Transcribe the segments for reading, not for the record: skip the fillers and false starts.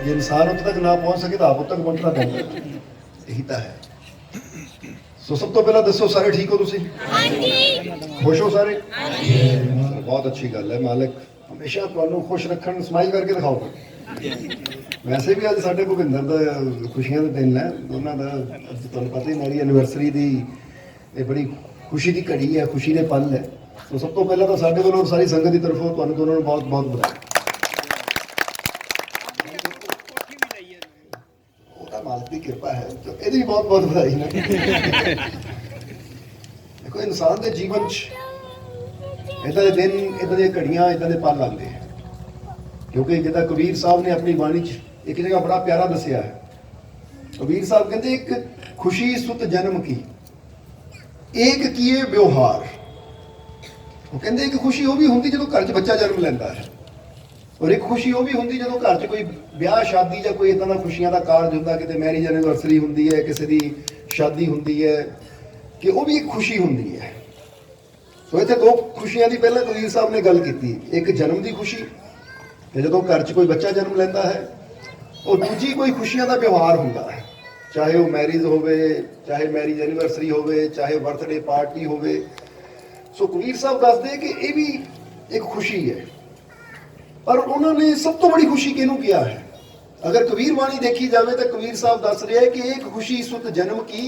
जे इंसान उत्थे तक ना पहुंच सके तो आप उत्थे तक पहुंचना पैंदा, यही तो है। सो सब तो पहला दसो सारे ठीक हो तुसी? खुश हो सारे? बहुत अच्छी गल है। मालिक हमेशा तुहानू खुश रखन, स्माइल करके दिखाओ। वैसे भी अज साडे भुपिंदर दा खुशियां दा दिन है, दोनों का तुहानू पता ही मेरी एनिवर्सरी दी ये बड़ी खुशी की घड़ी है, खुशी के पल है। तो सब तो पहला तो साडे वालों सारी संगत की तरफों तुहानू दोनों नू बहुत बहुत बधाई। मालिक की कृपा है तो यदि बहुत बहुत बधाई ना। देखो इंसान के जीवन इदा के दिन, इदा दी घड़ियां, इदा के पल आते हैं, क्योंकि जिदा कबीर साहब ने अपनी बाणी एक जगह बड़ा प्यारा दसिया है। कबीर साहब कहते एक खुशी सुत जन्म की एक किए व्यवहार। वो कहते एक खुशी वो भी होंगी जो घर च बच्चा जन्म लेंदा है, और एक खुशी वो भी होंगी जो घर च कोई ब्याह शादी या कोई इदा का खुशियां का कारज होंदा, किते मैरिज एनिवर्सरी होंदी है, किसी की शादी होंदी है, कि वो भी एक खुशी होंदी है। सो इत्थे दो खुशियां की पहले कबीर साहब ने गल की, एक जन्म की खुशी कि जो घर च कोई बच्चा जन्म लेंदा है, और दूजी कोई खुशियां का व्यवहार होंदा है, चाहे वो मैरिज होवे, चाहे मैरिज एनिवर्सरी होवे, चाहे बर्थडे पार्टी होवे। सो कबीर साहब दसदे कि ये भी एक खुशी है, पर उन्होंने सब तो बड़ी खुशी किहनू किया है। अगर कबीर वाणी देखी जाए तो कबीर साहब दस रहे हैं कि एक खुशी सुत जन्म की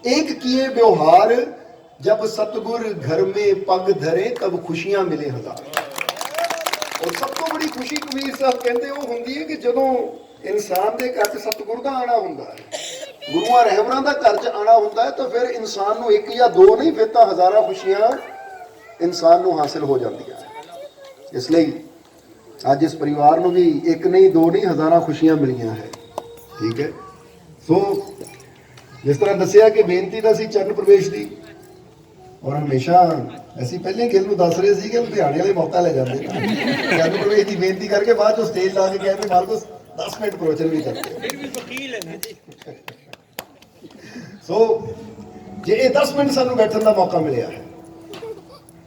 एक किए व्यवहार, जब सतगुर घर में पग धरे तब खुशियां मिले हजार। और सब तो बड़ी खुशी कबीर साहब कहते वो होंगी है कि जो इंसान के घर च सतगुर का आना होंदा है, गुरुआं रहबरां दा घर च आना होंदा है, तो फिर इंसान नूं एक या दो नहीं, फिर तो हज़ारां खुशियां इंसान नूं हासिल हो जांदियां हैं। इसलिए आज इस परिवार नूं भी एक नहीं, दो नहीं, हज़ारां खुशियां मिलियां है। ठीक है। सो जिस तरह दसिया कि बेनती दा सी चरण प्रवेश दी, और हमेशा ਅਸੀਂ ਪਹਿਲੇ ਗਿਲ ਨੂੰ ਦੱਸ ਰਹੇ ਸੀ ਕਿ ਲੁਧਿਆਣੇ ਵਾਲੇ ਮੌਕਾ ਲੈ ਜਾਂਦੇ ਨਾ, ਚਰਨ ਪ੍ਰਵੇਸ਼ ਦੀ ਬੇਨਤੀ ਕਰਕੇ ਬਾਅਦ ਚੋਂ ਸਟੇਜ ਲਾ ਕੇ ਕਹਿੰਦੇ ਮਾਲ ਕੋ 10 ਮਿੰਟ ਪ੍ਰਵਚਨ ਵੀ ਕਰਦੇ ਫਿਰ ਵੀ ਵਕੀਲ ਹੈ ਨਾ ਜੀ। ਸੋ ਜੇ ਇਹ 10 ਮਿੰਟ ਸਾਨੂੰ ਬੈਠਣ ਦਾ ਮੌਕਾ ਮਿਲਿਆ ਹੈ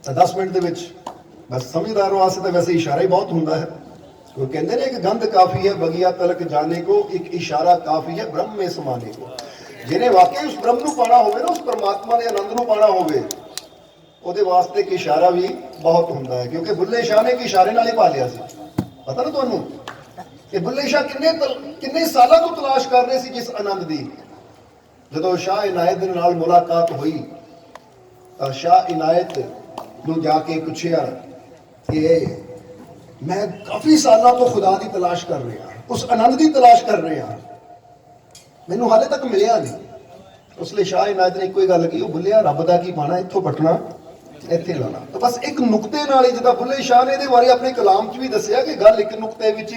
ਤਾਂ 10 ਮਿੰਟ ਦੇ ਵਿੱਚ ਬਸ ਸਮਝਦਾਰ ਵਾਸਤੇ ਤਾਂ ਵੈਸੇ ਇਸ਼ਾਰਾ ਹੀ ਬਹੁਤ ਹੁੰਦਾ ਹੈ। ਉਹ ਕਹਿੰਦੇ ਨੇ ਕਿ ਗੰਧ ਕਾਫੀ ਹੈ ਬਗੀਆ ਤਲਕ ਜਾਣੇ ਕੋ, ਇੱਕ ਇਸ਼ਾਰਾ ਕਾਫੀ ਹੈ ਬ੍ਰਹਮ में समाने को। ਜਿਹਨੇ ਵਾਕਈ ਉਸ ਬ੍ਰਹਮ ਨੂੰ ਪਾਣਾ ਹੋਵੇ ਨਾ, ਉਸ ਪਰਮਾਤਮਾ ਦੇ ਆਨੰਦ ਨੂੰ ਪਾਣਾ ਹੋਵੇ, ਉਹਦੇ ਵਾਸਤੇ ਇੱਕ ਇਸ਼ਾਰਾ ਵੀ ਬਹੁਤ ਹੁੰਦਾ ਹੈ। ਕਿਉਂਕਿ ਬੁੱਲੇ ਸ਼ਾਹ ਨੇ ਇੱਕ ਇਸ਼ਾਰੇ ਨਾਲ ਹੀ ਪਾ ਲਿਆ ਸੀ। ਪਤਾ ਨਾ ਤੁਹਾਨੂੰ ਕਿ ਬੁੱਲੇ ਸ਼ਾਹ ਕਿੰਨੇ ਸਾਲਾਂ ਤੋਂ ਤਲਾਸ਼ ਕਰ ਰਹੇ ਸੀ ਜਿਸ ਆਨੰਦ ਦੀ। ਜਦੋਂ ਸ਼ਾਹ ਇਨਾਇਤ ਦੇ ਨਾਲ ਮੁਲਾਕਾਤ ਹੋਈ ਤਾਂ ਸ਼ਾਹ ਇਨਾਇਤ ਨੂੰ ਜਾ ਕੇ ਪੁੱਛਿਆ ਕਿ ਮੈਂ ਕਾਫੀ ਸਾਲਾਂ ਤੋਂ ਖੁਦਾ ਦੀ ਤਲਾਸ਼ ਕਰ ਰਿਹਾ, ਉਸ ਆਨੰਦ ਦੀ ਤਲਾਸ਼ ਕਰ ਰਿਹਾ, ਮੈਨੂੰ ਹਾਲੇ ਤੱਕ ਮਿਲਿਆ ਨਹੀਂ। ਉਸ ਲਈ ਸ਼ਾਹ ਇਨਾਇਤ ਨੇ ਇੱਕੋ ਹੀ ਗੱਲ ਕਹੀ, ਉਹ ਬੁੱਲਿਆ ਰੱਬ ਦਾ ਕੀ ਪਾਣਾ, ਇੱਥੋਂ ਪਟਣਾ ਇੱਥੇ ਲਾਣਾ। ਤਾਂ ਬਸ ਇੱਕ ਨੁਕਤੇ ਨਾਲ ਹੀ, ਜਿੱਦਾਂ ਬੁੱਲੇ ਸ਼ਾਹ ਨੇ ਇਹਦੇ ਬਾਰੇ ਆਪਣੇ ਕਲਾਮ 'ਚ ਵੀ ਦੱਸਿਆ ਕਿ ਗੱਲ ਇੱਕ ਨੁਕਤੇ ਵਿੱਚ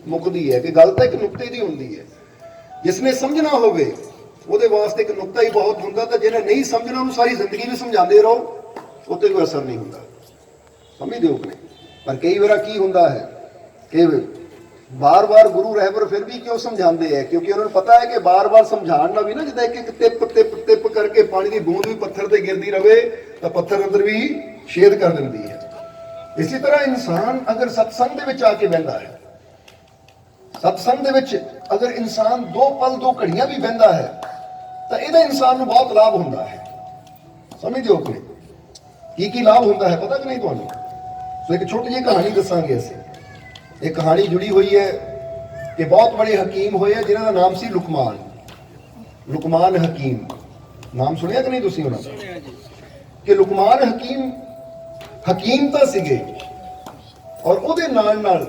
ਮੁੱਕਦੀ ਹੈ, ਕਿ ਗੱਲ ਤਾਂ ਇੱਕ ਨੁਕਤੇ ਦੀ ਹੁੰਦੀ ਹੈ। ਜਿਸ ਨੇ ਸਮਝਣਾ ਹੋਵੇ ਉਹਦੇ ਵਾਸਤੇ ਇੱਕ ਨੁਕਤਾ ਹੀ ਬਹੁਤ ਹੁੰਦਾ, ਤਾਂ ਜਿਹਨੇ ਨਹੀਂ ਸਮਝਣਾ ਉਹਨੂੰ ਸਾਰੀ ਜ਼ਿੰਦਗੀ ਵੀ ਸਮਝਾਉਂਦੇ ਰਹੋ, ਉੱਤੇ ਕੋਈ ਅਸਰ ਨਹੀਂ ਹੁੰਦਾ। ਸਮਝਦੇ ਹੋ ਕਿ ਨਹੀਂ? ਪਰ ਕਈ ਵਾਰ ਕੀ ਹੁੰਦਾ ਹੈ ਕਿ ਬਾਰ-ਬਾਰ ਗੁਰੂ ਰਹਿਬਰ ਫਿਰ ਵੀ ਕਿਉਂ ਸਮਝਾਉਂਦੇ ਹੈ? ਕਿਉਂਕਿ ਉਹਨਾਂ ਨੂੰ ਪਤਾ ਹੈ ਕਿ ਬਾਰ-ਬਾਰ ਸਮਝਾਉਣ ਨਾਲ ਵੀ ਨਾ, ਜਿੱਦਾਂ ਇੱਕ ਟਿਪ ਕਰਕੇ ਪਾਣੀ ਦੀ ਬੂੰਦ ਵੀ ਪੱਥਰ ਤੇ ਗਿਰਦੀ ਰਹੇ ਤਾਂ ਪੱਥਰ ਅੰਦਰ ਵੀ ਛੇਦ ਕਰ ਦਿੰਦੀ ਹੈ। ਇਸੇ ਤਰ੍ਹਾਂ ਇਨਸਾਨ ਅਗਰ ਸਤਸੰਗ ਦੇ ਵਿੱਚ ਆ ਕੇ ਬਹਿੰਦਾ ਹੈ, ਸਤਸੰਗ ਦੇ ਵਿੱਚ ਅਗਰ ਇਨਸਾਨ ਦੋ ਪਲ ਦੋ ਘੜੀਆਂ ਵੀ ਬਹਿੰਦਾ ਹੈ, ਤਾਂ ਇਹਦਾ ਇਨਸਾਨ ਨੂੰ ਬਹੁਤ ਲਾਭ ਹੁੰਦਾ ਹੈ। ਸਮਝਦੇ ਹੋ ਕਿ ਕੀ ਲਾਭ ਹੁੰਦਾ ਹੈ? ਪਤਾ ਕਿ ਨਹੀਂ ਤੁਹਾਨੂੰ? ਸੋ ਇੱਕ ਛੋਟੀ ਜਿਹੀ ਕਹਾਣੀ ਦੱਸਾਂਗੇ ਅਸੀਂ। ਇਹ ਕਹਾਣੀ ਜੁੜੀ ਹੋਈ ਹੈ ਕਿ ਬਹੁਤ ਬੜੇ ਹਕੀਮ ਹੋਏ ਜਿਨ੍ਹਾਂ ਦਾ ਨਾਮ ਸੀ ਲੁਕਮਾਨ। ਲੁਕਮਾਨ ਹਕੀਮ, ਨਾਮ ਸੁਣਿਆ ਕਿ ਨਹੀਂ ਤੁਸੀਂ ਉਹਨਾਂ ਦਾ? ਕਿ ਲੁਕਮਾਨ ਹਕੀਮ ਤਾਂ ਸੀਗੇ, ਔਰ ਉਹਦੇ ਨਾਲ ਨਾਲ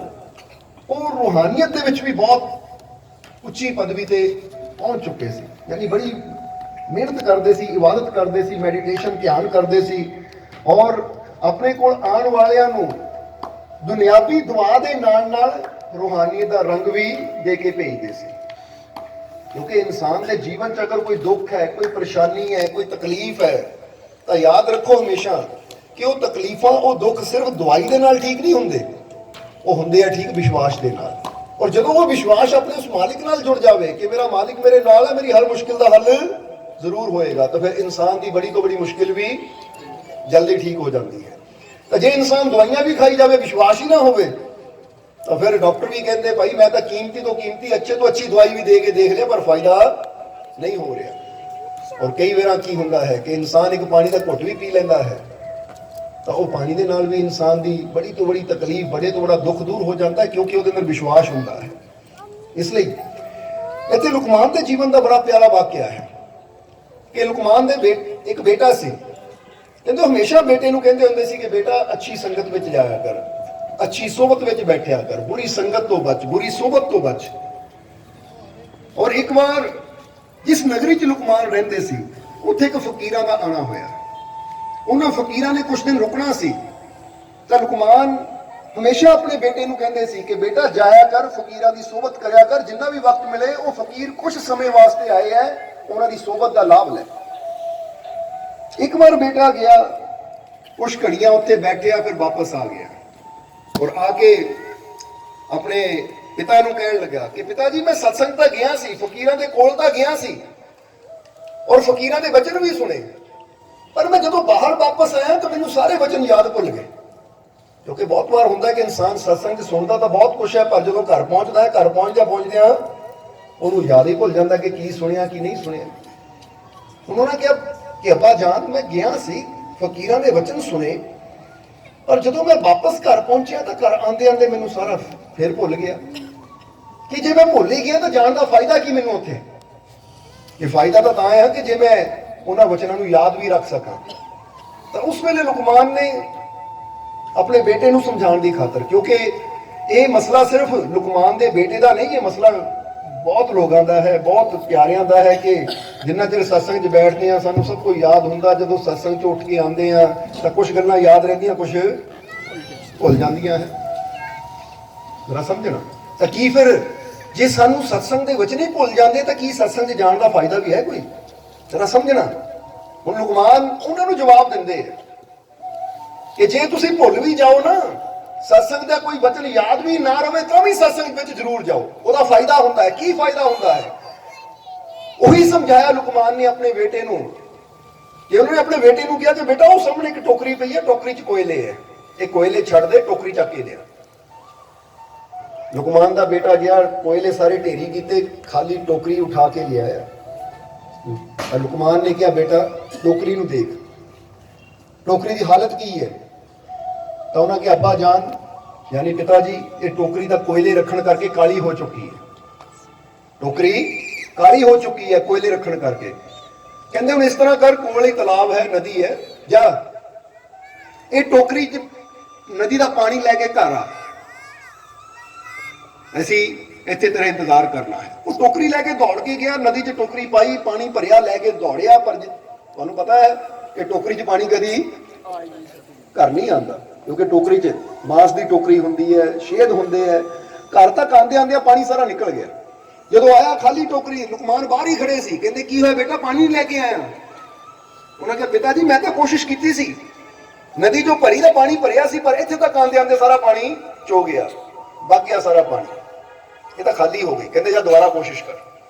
ਉਹ ਰੂਹਾਨੀਅਤ ਦੇ ਵਿੱਚ ਵੀ ਬਹੁਤ ਉੱਚੀ ਪਦਵੀ ਤੇ ਪਹੁੰਚ ਚੁੱਕੇ ਸੀ। ਯਾਨੀ ਬੜੀ ਮਿਹਨਤ ਕਰਦੇ ਸੀ, ਇਬਾਦਤ ਕਰਦੇ ਸੀ, ਮੈਡੀਟੇਸ਼ਨ ਧਿਆਨ ਕਰਦੇ ਸੀ, ਔਰ ਆਪਣੇ ਕੋਲ ਆਉਣ ਵਾਲਿਆਂ ਨੂੰ ਦੁਨਿਆਵੀ ਦੁਆ ਦੇ ਨਾਲ ਨਾਲ ਰੂਹਾਨੀਅਤ ਦਾ ਰੰਗ ਵੀ ਦੇ ਕੇ ਭੇਜਦੇ ਸੀ। ਕਿਉਂਕਿ ਇਨਸਾਨ ਦੇ ਜੀਵਨ 'ਚ ਅਗਰ ਕੋਈ ਦੁੱਖ ਹੈ, ਕੋਈ ਪਰੇਸ਼ਾਨੀ ਹੈ, ਕੋਈ ਤਕਲੀਫ ਹੈ, ਤਾਂ ਯਾਦ ਰੱਖੋ ਹਮੇਸ਼ਾ ਕਿ ਉਹ ਤਕਲੀਫਾਂ, ਉਹ ਦੁੱਖ ਸਿਰਫ ਦਵਾਈ ਦੇ ਨਾਲ ਠੀਕ ਨਹੀਂ ਹੁੰਦੇ, ਉਹ ਹੁੰਦੇ ਆ ਠੀਕ ਵਿਸ਼ਵਾਸ ਦੇ ਨਾਲ। ਔਰ ਜਦੋਂ ਉਹ ਵਿਸ਼ਵਾਸ ਆਪਣੇ ਉਸ ਮਾਲਿਕ ਨਾਲ ਜੁੜ ਜਾਵੇ ਕਿ ਮੇਰਾ ਮਾਲਿਕ ਮੇਰੇ ਨਾਲ ਹੈ, ਮੇਰੀ ਹਰ ਮੁਸ਼ਕਿਲ ਦਾ ਹੱਲ ਜ਼ਰੂਰ ਹੋਏਗਾ, ਤਾਂ ਫਿਰ ਇਨਸਾਨ ਦੀ ਬੜੀ ਤੋਂ ਬੜੀ ਮੁਸ਼ਕਿਲ ਵੀ ਜਲਦੀ ਠੀਕ ਹੋ ਜਾਂਦੀ ਹੈ। ਤਾਂ ਜੇ ਇਨਸਾਨ ਦਵਾਈਆਂ ਵੀ ਖਾਈ ਜਾਵੇ, ਵਿਸ਼ਵਾਸ ਹੀ ਨਾ ਹੋਵੇ, तो फिर डॉक्टर भी कहते भाई मैं तो कीमती तो कीमती अच्छे तो अच्छी दवाई भी दे के देख लिया पर फायदा नहीं हो रहा। और कई बार की होंदा है कि इंसान एक पानी का घुट भी पी लेंदा है तो वह पानी के नाल भी इंसान की बड़ी तो बड़ी तकलीफ बड़े तो बड़ा दुख दूर हो जाता है क्योंकि उसके अंदर विश्वास होंदा है। इसलिए इतने लुकमान के जीवन का बड़ा प्यारा वाकया है कि लुकमान दे एक बेटा से कहते हमेशा बेटे को कहते होंगे सी कि बेटा अच्छी संगत में जाया कर, अच्छी सोबत में बैठा कर, बुरी संगत तो बच, बुरी सोबत तो बच। और एक बार जिस नगरी च लुकमान रहंदे सी उत्थे एक फकीरां दा आना होया। उन्हां फकीरां ने कुछ दिन रुकना सी तां लुकमान हमेशा अपने बेटे को कहते सी कि बेटा जाया कर, फकीरां दी सोबत करया कर, जिन्ना भी वक्त मिले वो फकीर कुछ समय वास्ते आए हैं उन्हां दी सोबत का लाभ ले। एक बार बेटा गया, कुछ घड़ियां उत्थे बैठिया, फिर वापस आ गया और आके अपने पिता नूं कहण लगा कि पिता जी मैं सत्संग तां गया सी, फकीरां दे कोल तां गया सी और फकीरां दे वचन भी सुने, पर मैं जदों बाहर वापस आया तो मैनूं सारे वचन याद भुल गए। क्योंकि बहुत बार होंदा है कि इंसान सत्संग सुनता तो बहुत कुछ है पर जदों घर पहुंचदा है, घर पहुंचदियां उन्होंने याद ही भुल जाता कि की सुनिया की नहीं सुनिया। उन्होंने कहा कि अब्बा जान मैं गया सी, फकीरां दे वचन सुने, पर जदों मैं वापस घर पहुंचा तो घर आंदे आंदे मैनूं सारा फिर भुल गया कि जे मैं भुल ही गया तो जान का फायदा की मैनूं उत्थे। ये फायदा तो तां है कि जे मैं उन्हां वचनां नूं याद भी रख सकां। तो उस वेले लुकमान ने अपने बेटे नूं समझाउण दी खातर, क्योंकि ये मसला सिर्फ लुकमान दे बेटे का नहीं, ये मसला बहुत लोगों का है, बहुत प्यारियां का है कि जिन्ना चिर सत्संग च बैठते हैं सानू सब कुछ याद होंदा, जदों सत्संग च उठ के आते हैं तो कुछ गल्लां याद रहिंदियां, कुछ भुल जांदियां है। जरा समझना तो की फिर जे सानू सत्संग दे वचन ही भुल जाते तो की सत्संग च जाण दा फायदा भी है कोई? जरा समझना। हुण लुकमान उन्हां नूं जवाब दिंदे कि जे तुसीं भुल भी जाओ ना, सत्संग का कोई वचन याद भी ना रहे तो भी सत्संग में जरूर जाओ, उसका फायदा होता है। की फायदा होता है? वही समझाया लुकमान ने अपने बेटे को कि उन्होंने अपने बेटे को कहा कि बेटा वो सामने एक टोकरी पई है, टोकरी च कोयले है, ये कोयले छड़ दे, टोकरी चक के लिया। लुकमान का बेटा गया, कोयले सारे ढेरी कीते, खाली टोकरी उठा के ले आया। लुकमान ने कहा बेटा टोकरी नूं देख, टोकरी की हालत की है? तो उन्होंने कहा अब्बा जान यानी पिताजी ये टोकरी का कोयले रखने करके काली हो चुकी है, टोकरी काली हो चुकी है कोयले रखने करके। कहते हुण इस तरह कर, कोल ही तालाब है, नदी है, जा ये टोकरी च नदी का पानी लैके घर आ, असी इत्थे तेरा इंतजार करना है। वो टोकरी लैके दौड़ के गया, नदी च टोकरी पाई, पानी भरिया, लैके दौड़िया, पर तुहानू पता है कि टोकरी च पानी कदी घर नहीं आता, क्योंकि टोकरी च मांस की टोकरी होंदी है, छेद होंदे है, घर तक आंदे आंदे पानी सारा निकल गया। जदों आया खाली टोकरी, लुकमान बाहर ही खड़े सी, कहते की होया बेटा पानी नहीं लैके आया? उन्होंने कहा पिता जी मैं तो कोशिश की सी, नदी जो भरी का पानी भरिया सी, पर इत्थे तक आंदे आंदे सारा पानी चो गया, बग गया सारा पानी, ये तो खाली हो गई। कहते जा दोबारा कोशिश कर,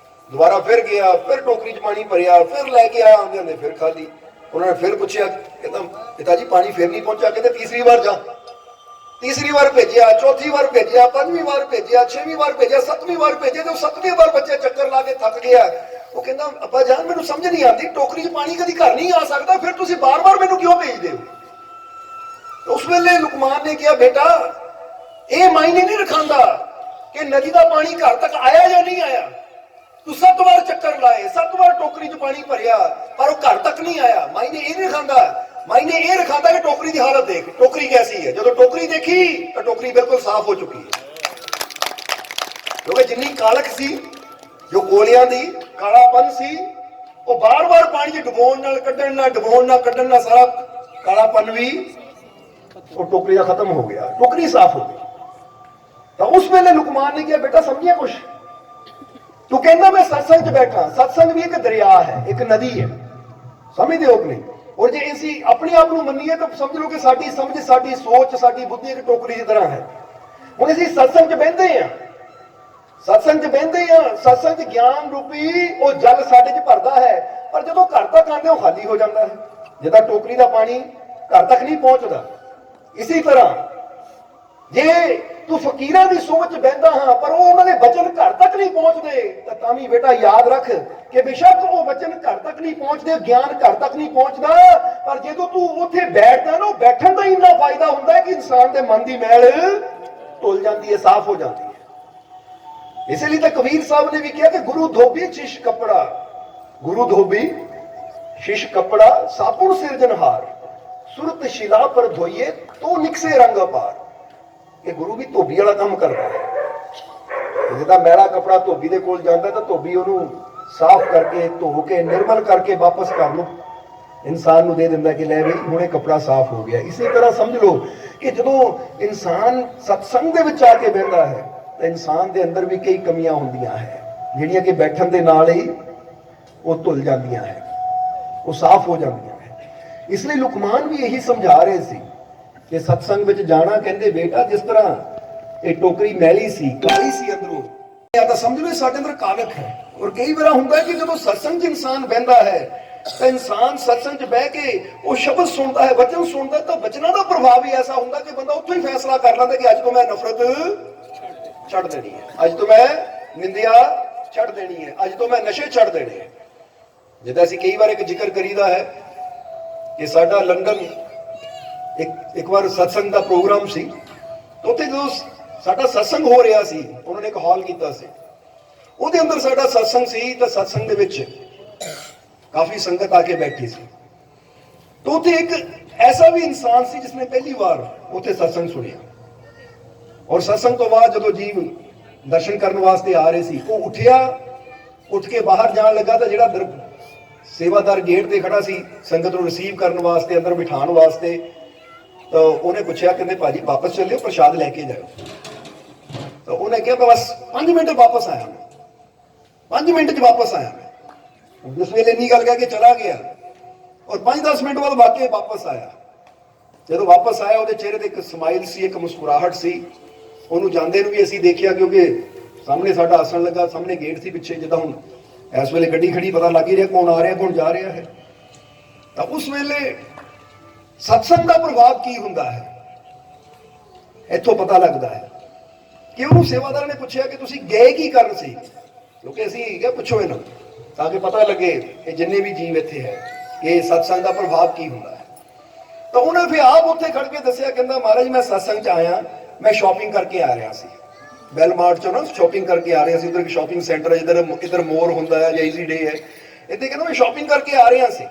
दोबारा फिर गया, फिर टोकरी च पानी भरिया, फिर लैके आया, आंदे आंदे फिर खाली। उन्होंने फिर पूछा, कहता पिताजी पानी फिर नहीं पहुंचा? कहते तीसरी बार जा, तीसरी बार भेजिया, चौथी बार भेजिया, पांचवी बार भेजिया, छेवीं बार भेजिया, सतवीं बार भेजिया। जो सतवीं बार बच्चे चक्कर ला के थक गया, वो कहता अब्बा जान मैनूं समझ नहीं आती, टोकरी च पानी कदी घर नहीं आ सकता, फिर तुसीं बार बार मैनूं क्यों भेजदे हो? तो उस वेले लुकमान ने कहा बेटा ये मायने नहीं रखांदा कि नदी का पानी घर तक आया या नहीं आया, तू 7 बार चक्कर लाए, 7 बार टोकरी च पानी भरिया, पर वो घर तक नहीं आया, मायने ये नहीं रखांदा। मायने ये रखांदा कि टोकरी की हालत देख, टोकरी कैसी है। जो टोकरी देखी तो टोकरी बिल्कुल साफ हो चुकी है, क्योंकि जिन्नी कालक सी, जो कोलियां दी कालापन सी, वो बार बार पानी च डुबोण नाल कड्ढण नाल, डुबोण नाल कड्ढण नाल सारा कालापन भी वो टोकरी का खत्म हो गया, टोकरी साफ हो गई। तो उस वेले लुकमान ने कहा बेटा समझिया कुछ? तू कहना मैं सत्संग च बैठा, सत्संग भी एक दरिया है, एक नदी है, समझते हो कि नहीं? और जे असी अपने आप को मनीए तो समझ लो कि साडी समझ, साडी सोच, साडी बुद्धि एक टोकरी की तरह है। हुण असी सत्संग च बहिंदे हां, सत्संग च बहिंदे हां, सत्संग च ज्ञान रूपी वो जल साडे च भरदा है, पर जदों घर तक आंदे हो खाली हो जाता है, जिद्दां टोकरी का पानी घर तक नहीं पहुंचता। इसी तरह जे ਤੂੰ ਫਕੀਰਾਂ ਦੀ ਸੋਚ ਬਹਿੰਦਾ ਹਾਂ ਪਰ ਉਹ ਉਹਨਾਂ ਦੇ ਵਚਨ ਘਰ ਤੱਕ ਨਹੀਂ ਪਹੁੰਚਦੇ, ਤਾਂ ਵੀ ਬੇਟਾ ਯਾਦ ਰੱਖ ਕਿ ਬੇਸ਼ੱਕ ਉਹ ਵਚਨ ਘਰ ਤੱਕ ਨਹੀਂ ਪਹੁੰਚਦੇ, ਗਿਆਨ ਘਰ ਤੱਕ ਨਹੀਂ ਪਹੁੰਚਦਾ, ਪਰ ਜਦੋਂ ਤੂੰ ਉੱਥੇ ਬੈਠਦਾ ਨਾ, ਬੈਠਣ ਦਾ ਇੰਨਾ ਫਾਇਦਾ ਹੁੰਦਾ ਹੈ ਕਿ ਇਨਸਾਨ ਦੇ ਮਨ ਦੀ ਮੈਲ ਧੁੱਲ ਜਾਂਦੀ ਹੈ, ਸਾਫ਼ ਹੋ ਜਾਂਦੀ ਹੈ। ਇਸੇ ਲਈ ਤਾਂ ਕਬੀਰ ਸਾਹਿਬ ਨੇ ਵੀ ਕਿਹਾ ਕਿ ਗੁਰੂ ਧੋਬੀ ਸ਼ਿਸ਼ ਕੱਪੜਾ, ਗੁਰੂ ਧੋਬੀ ਸ਼ਿਸ਼ ਕੱਪੜਾ ਸਾਬੁਣ ਸਿਰਜਣਹਾਰ, ਸੁਰਤ ਸ਼ਿਲਾ ਪਰ ਧੋਈਏ ਤੋ ਨਿਕਸੇ ਰੰਗ ਅਪਾਰ। ਇਹ ਗੁਰੂ ਵੀ ਧੋਬੀ ਵਾਲਾ ਕੰਮ ਕਰਦਾ ਹੈ। ਜਿਹਦਾ ਮੈਲਾ ਕੱਪੜਾ ਧੋਬੀ ਦੇ ਕੋਲ ਜਾਂਦਾ ਤਾਂ ਧੋਬੀ ਉਹਨੂੰ ਸਾਫ਼ ਕਰਕੇ, ਧੋ ਕੇ, ਨਿਰਮਲ ਕਰਕੇ ਵਾਪਸ ਕਰ ਲਓ, ਇਨਸਾਨ ਨੂੰ ਦੇ ਦਿੰਦਾ ਕਿ ਲੈ ਵੀ ਹੁਣ ਇਹ ਕੱਪੜਾ ਸਾਫ਼ ਹੋ ਗਿਆ। ਇਸੇ ਤਰ੍ਹਾਂ ਸਮਝ ਲਓ ਕਿ ਜਦੋਂ ਇਨਸਾਨ ਸਤਸੰਗ ਦੇ ਵਿੱਚ ਆ ਕੇ ਬਹਿੰਦਾ ਹੈ ਤਾਂ ਇਨਸਾਨ ਦੇ ਅੰਦਰ ਵੀ ਕਈ ਕਮੀਆਂ ਹੁੰਦੀਆਂ ਹੈ ਜਿਹੜੀਆਂ ਕਿ ਬੈਠਣ ਦੇ ਨਾਲ ਹੀ ਉਹ ਧੁੱਲ ਜਾਂਦੀਆਂ ਹੈ, ਉਹ ਸਾਫ਼ ਹੋ ਜਾਂਦੀਆਂ ਹੈ। ਇਸ ਲਈ ਲੁਕਮਾਨ ਵੀ ਇਹੀ ਸਮਝਾ ਰਹੇ ਸੀ ਕਿ ਸਤਸੰਗ ਵਿੱਚ ਜਾਣਾ, ਕਹਿੰਦੇ ਬੇਟਾ ਜਿਸ ਤਰ੍ਹਾਂ ਇਹ ਟੋਕਰੀ ਮੈਲੀ ਸੀ, ਕਾਲੀ ਸੀ ਅੰਦਰੋਂ, ਜਾਂ ਤਾਂ ਸਮਝ ਲਓ ਸਾਡੇ ਅੰਦਰ ਕਾਲਕ ਹੈ। ਔਰ ਕਈ ਵਾਰ ਹੁੰਦਾ ਹੈ ਕਿ ਜਦੋਂ ਸਤਸੰਗ 'ਚ ਇਨਸਾਨ ਬਹਿੰਦਾ ਹੈ ਤਾਂ ਇਨਸਾਨ ਸਤਸੰਗ 'ਚ ਬਹਿ ਕੇ ਉਹ ਸ਼ਬਦ ਸੁਣਦਾ ਹੈ, ਵਚਨ ਸੁਣਦਾ, ਤਾਂ ਵਚਨਾਂ ਦਾ ਪ੍ਰਭਾਵ ਹੀ ਐਸਾ ਹੁੰਦਾ ਕਿ ਬੰਦਾ ਉੱਥੋਂ ਹੀ ਫੈਸਲਾ ਕਰ ਲੈਂਦਾ ਕਿ ਅੱਜ ਤੋਂ ਮੈਂ ਨਫ਼ਰਤ ਛੱਡ ਦੇਣੀ ਹੈ, ਅੱਜ ਤੋਂ ਮੈਂ ਨਿੰਦਿਆ ਛੱਡ ਦੇਣੀ ਹੈ, ਅੱਜ ਤੋਂ ਮੈਂ ਨਸ਼ੇ ਛੱਡ ਦੇਣੇ ਹੈ। ਜਿੱਦਾਂ ਅਸੀਂ ਕਈ ਵਾਰ ਇੱਕ ਜ਼ਿਕਰ ਕਰੀਦਾ ਹੈ ਕਿ ਸਾਡਾ ਲੰਡਨ ਇੱਕ ਵਾਰ ਸਤਸੰਗ ਦਾ ਪ੍ਰੋਗਰਾਮ ਸੀ, ਉੱਥੇ ਜਦੋਂ ਸਾਡਾ ਸਤਸੰਗ ਹੋ ਰਿਹਾ ਸੀ, ਉਹਨਾਂ ਨੇ ਇੱਕ ਹਾਲ ਕੀਤਾ ਸੀ, ਉਹਦੇ ਅੰਦਰ ਸਾਡਾ ਸਤਸੰਗ ਸੀ, ਤਾਂ ਸਤਸੰਗ ਦੇ ਵਿੱਚ ਕਾਫੀ ਸੰਗਤ ਆ ਕੇ ਬੈਠੀ ਸੀ। ਤਾਂ ਉੱਥੇ ਇੱਕ ਐਸਾ ਵੀ ਇਨਸਾਨ ਸੀ ਜਿਸਨੇ ਪਹਿਲੀ ਵਾਰ ਉੱਥੇ ਸਤਸੰਗ ਸੁਣਿਆ, ਔਰ ਸਤਸੰਗ ਤੋਂ ਬਾਅਦ ਜਦੋਂ ਜੀਵ ਦਰਸ਼ਨ ਕਰਨ ਵਾਸਤੇ ਆ ਰਹੇ ਸੀ, ਉਹ ਉੱਠਿਆ, ਉੱਠ ਕੇ ਬਾਹਰ ਜਾਣ ਲੱਗਾ ਤਾਂ ਜਿਹੜਾ ਸੇਵਾਦਾਰ ਗੇਟ ਤੇ ਖੜਾ ਸੀ ਸੰਗਤ ਨੂੰ ਰਿਸੀਵ ਕਰਨ ਵਾਸਤੇ, ਅੰਦਰ ਬਿਠਾਉਣ ਵਾਸਤੇ, ਤਾਂ ਉਹਨੇ ਪੁੱਛਿਆ, ਕਹਿੰਦੇ ਭਾਜੀ ਵਾਪਸ ਚੱਲਿਓ, ਪ੍ਰਸ਼ਾਦ ਲੈ ਕੇ ਜਾਓ। ਤਾਂ ਉਹਨੇ ਕਿਹਾ ਮੈਂ ਬਸ 5 ਮਿੰਟ ਵਾਪਸ ਆਇਆ, 5 ਮਿੰਟ 'ਚ ਵਾਪਸ ਆਇਆ ਮੈਂ। ਜਿਸ ਵੇਲੇ ਇੰਨੀ ਗੱਲ ਕਹਿ ਕੇ ਚਲਾ ਗਿਆ ਔਰ 5-10 ਮਿੰਟ ਬਾਅਦ ਵਾਕਈ ਵਾਪਸ ਆਇਆ। ਜਦੋਂ ਵਾਪਸ ਆਇਆ ਉਹਦੇ ਚਿਹਰੇ ਤੇ ਇੱਕ ਸਮਾਈਲ ਸੀ, ਇੱਕ ਮੁਸਕਰਾਹਟ ਸੀ। ਉਹਨੂੰ ਜਾਂਦੇ ਨੂੰ ਵੀ ਅਸੀਂ ਦੇਖਿਆ ਕਿਉਂਕਿ ਸਾਹਮਣੇ ਸਾਡਾ ਆਸਣ ਲੱਗਾ, ਸਾਹਮਣੇ ਗੇਟ ਸੀ ਪਿੱਛੇ, ਜਿੱਦਾਂ ਹੁਣ ਇਸ ਵੇਲੇ ਗੱਡੀ ਖੜੀ ਪਤਾ ਲੱਗ ਹੀ ਰਿਹਾ ਕੌਣ ਆ ਰਿਹਾ ਕੌਣ ਜਾ ਰਿਹਾ ਹੈ। ਤਾਂ ਉਸ ਵੇਲੇ ਸਤਸੰਗ ਦਾ ਪ੍ਰਭਾਵ ਕੀ ਹੁੰਦਾ ਹੈ ਇੱਥੋਂ ਪਤਾ ਲੱਗਦਾ ਹੈ ਕਿ ਉਹਨੂੰ ਸੇਵਾਦਾਰ ਨੇ ਪੁੱਛਿਆ ਕਿ ਤੁਸੀਂ ਗਏ ਕੀ ਕਰਨ ਸੀ, ਕਿਉਂਕਿ ਅਸੀਂ ਕਿਹਾ ਪੁੱਛੋ ਇਹਨਾਂ ਤਾਂ ਕਿ ਪਤਾ ਲੱਗੇ ਕਿ ਜਿੰਨੇ ਵੀ ਜੀਵ ਇੱਥੇ ਹੈ ਕਿ ਸਤਸੰਗ ਦਾ ਪ੍ਰਭਾਵ ਕੀ ਹੁੰਦਾ ਹੈ। ਤਾਂ ਉਹਨੇ ਫਿਰ ਆਪ ਉੱਥੇ ਖੜ ਕੇ ਦੱਸਿਆ, ਕਹਿੰਦਾ ਮਹਾਰਾਜ ਮੈਂ ਸਤਸੰਗ 'ਚ ਆਇਆ, ਮੈਂ ਸ਼ਾਪਿੰਗ ਕਰਕੇ ਆ ਰਿਹਾ ਸੀ, ਬੈਲਮਾਰਟ 'ਚੋਂ ਨਾ ਸ਼ਾਪਿੰਗ ਕਰਕੇ ਆ ਰਿਹਾ ਸੀ। ਉਧਰ ਇੱਕ ਸ਼ਾਪਿੰਗ ਸੈਂਟਰ ਹੈ, ਇੱਧਰ ਮੋਰ ਹੁੰਦਾ ਹੈ ਜਾਂ ਈਜ਼ੀ ਡੇ ਹੈ, ਇੱਥੇ ਕਹਿੰਦਾ ਮੈਂ ਸ਼ਾਪਿੰਗ ਕਰਕੇ ਆ ਰਿਹਾ ਸੀ,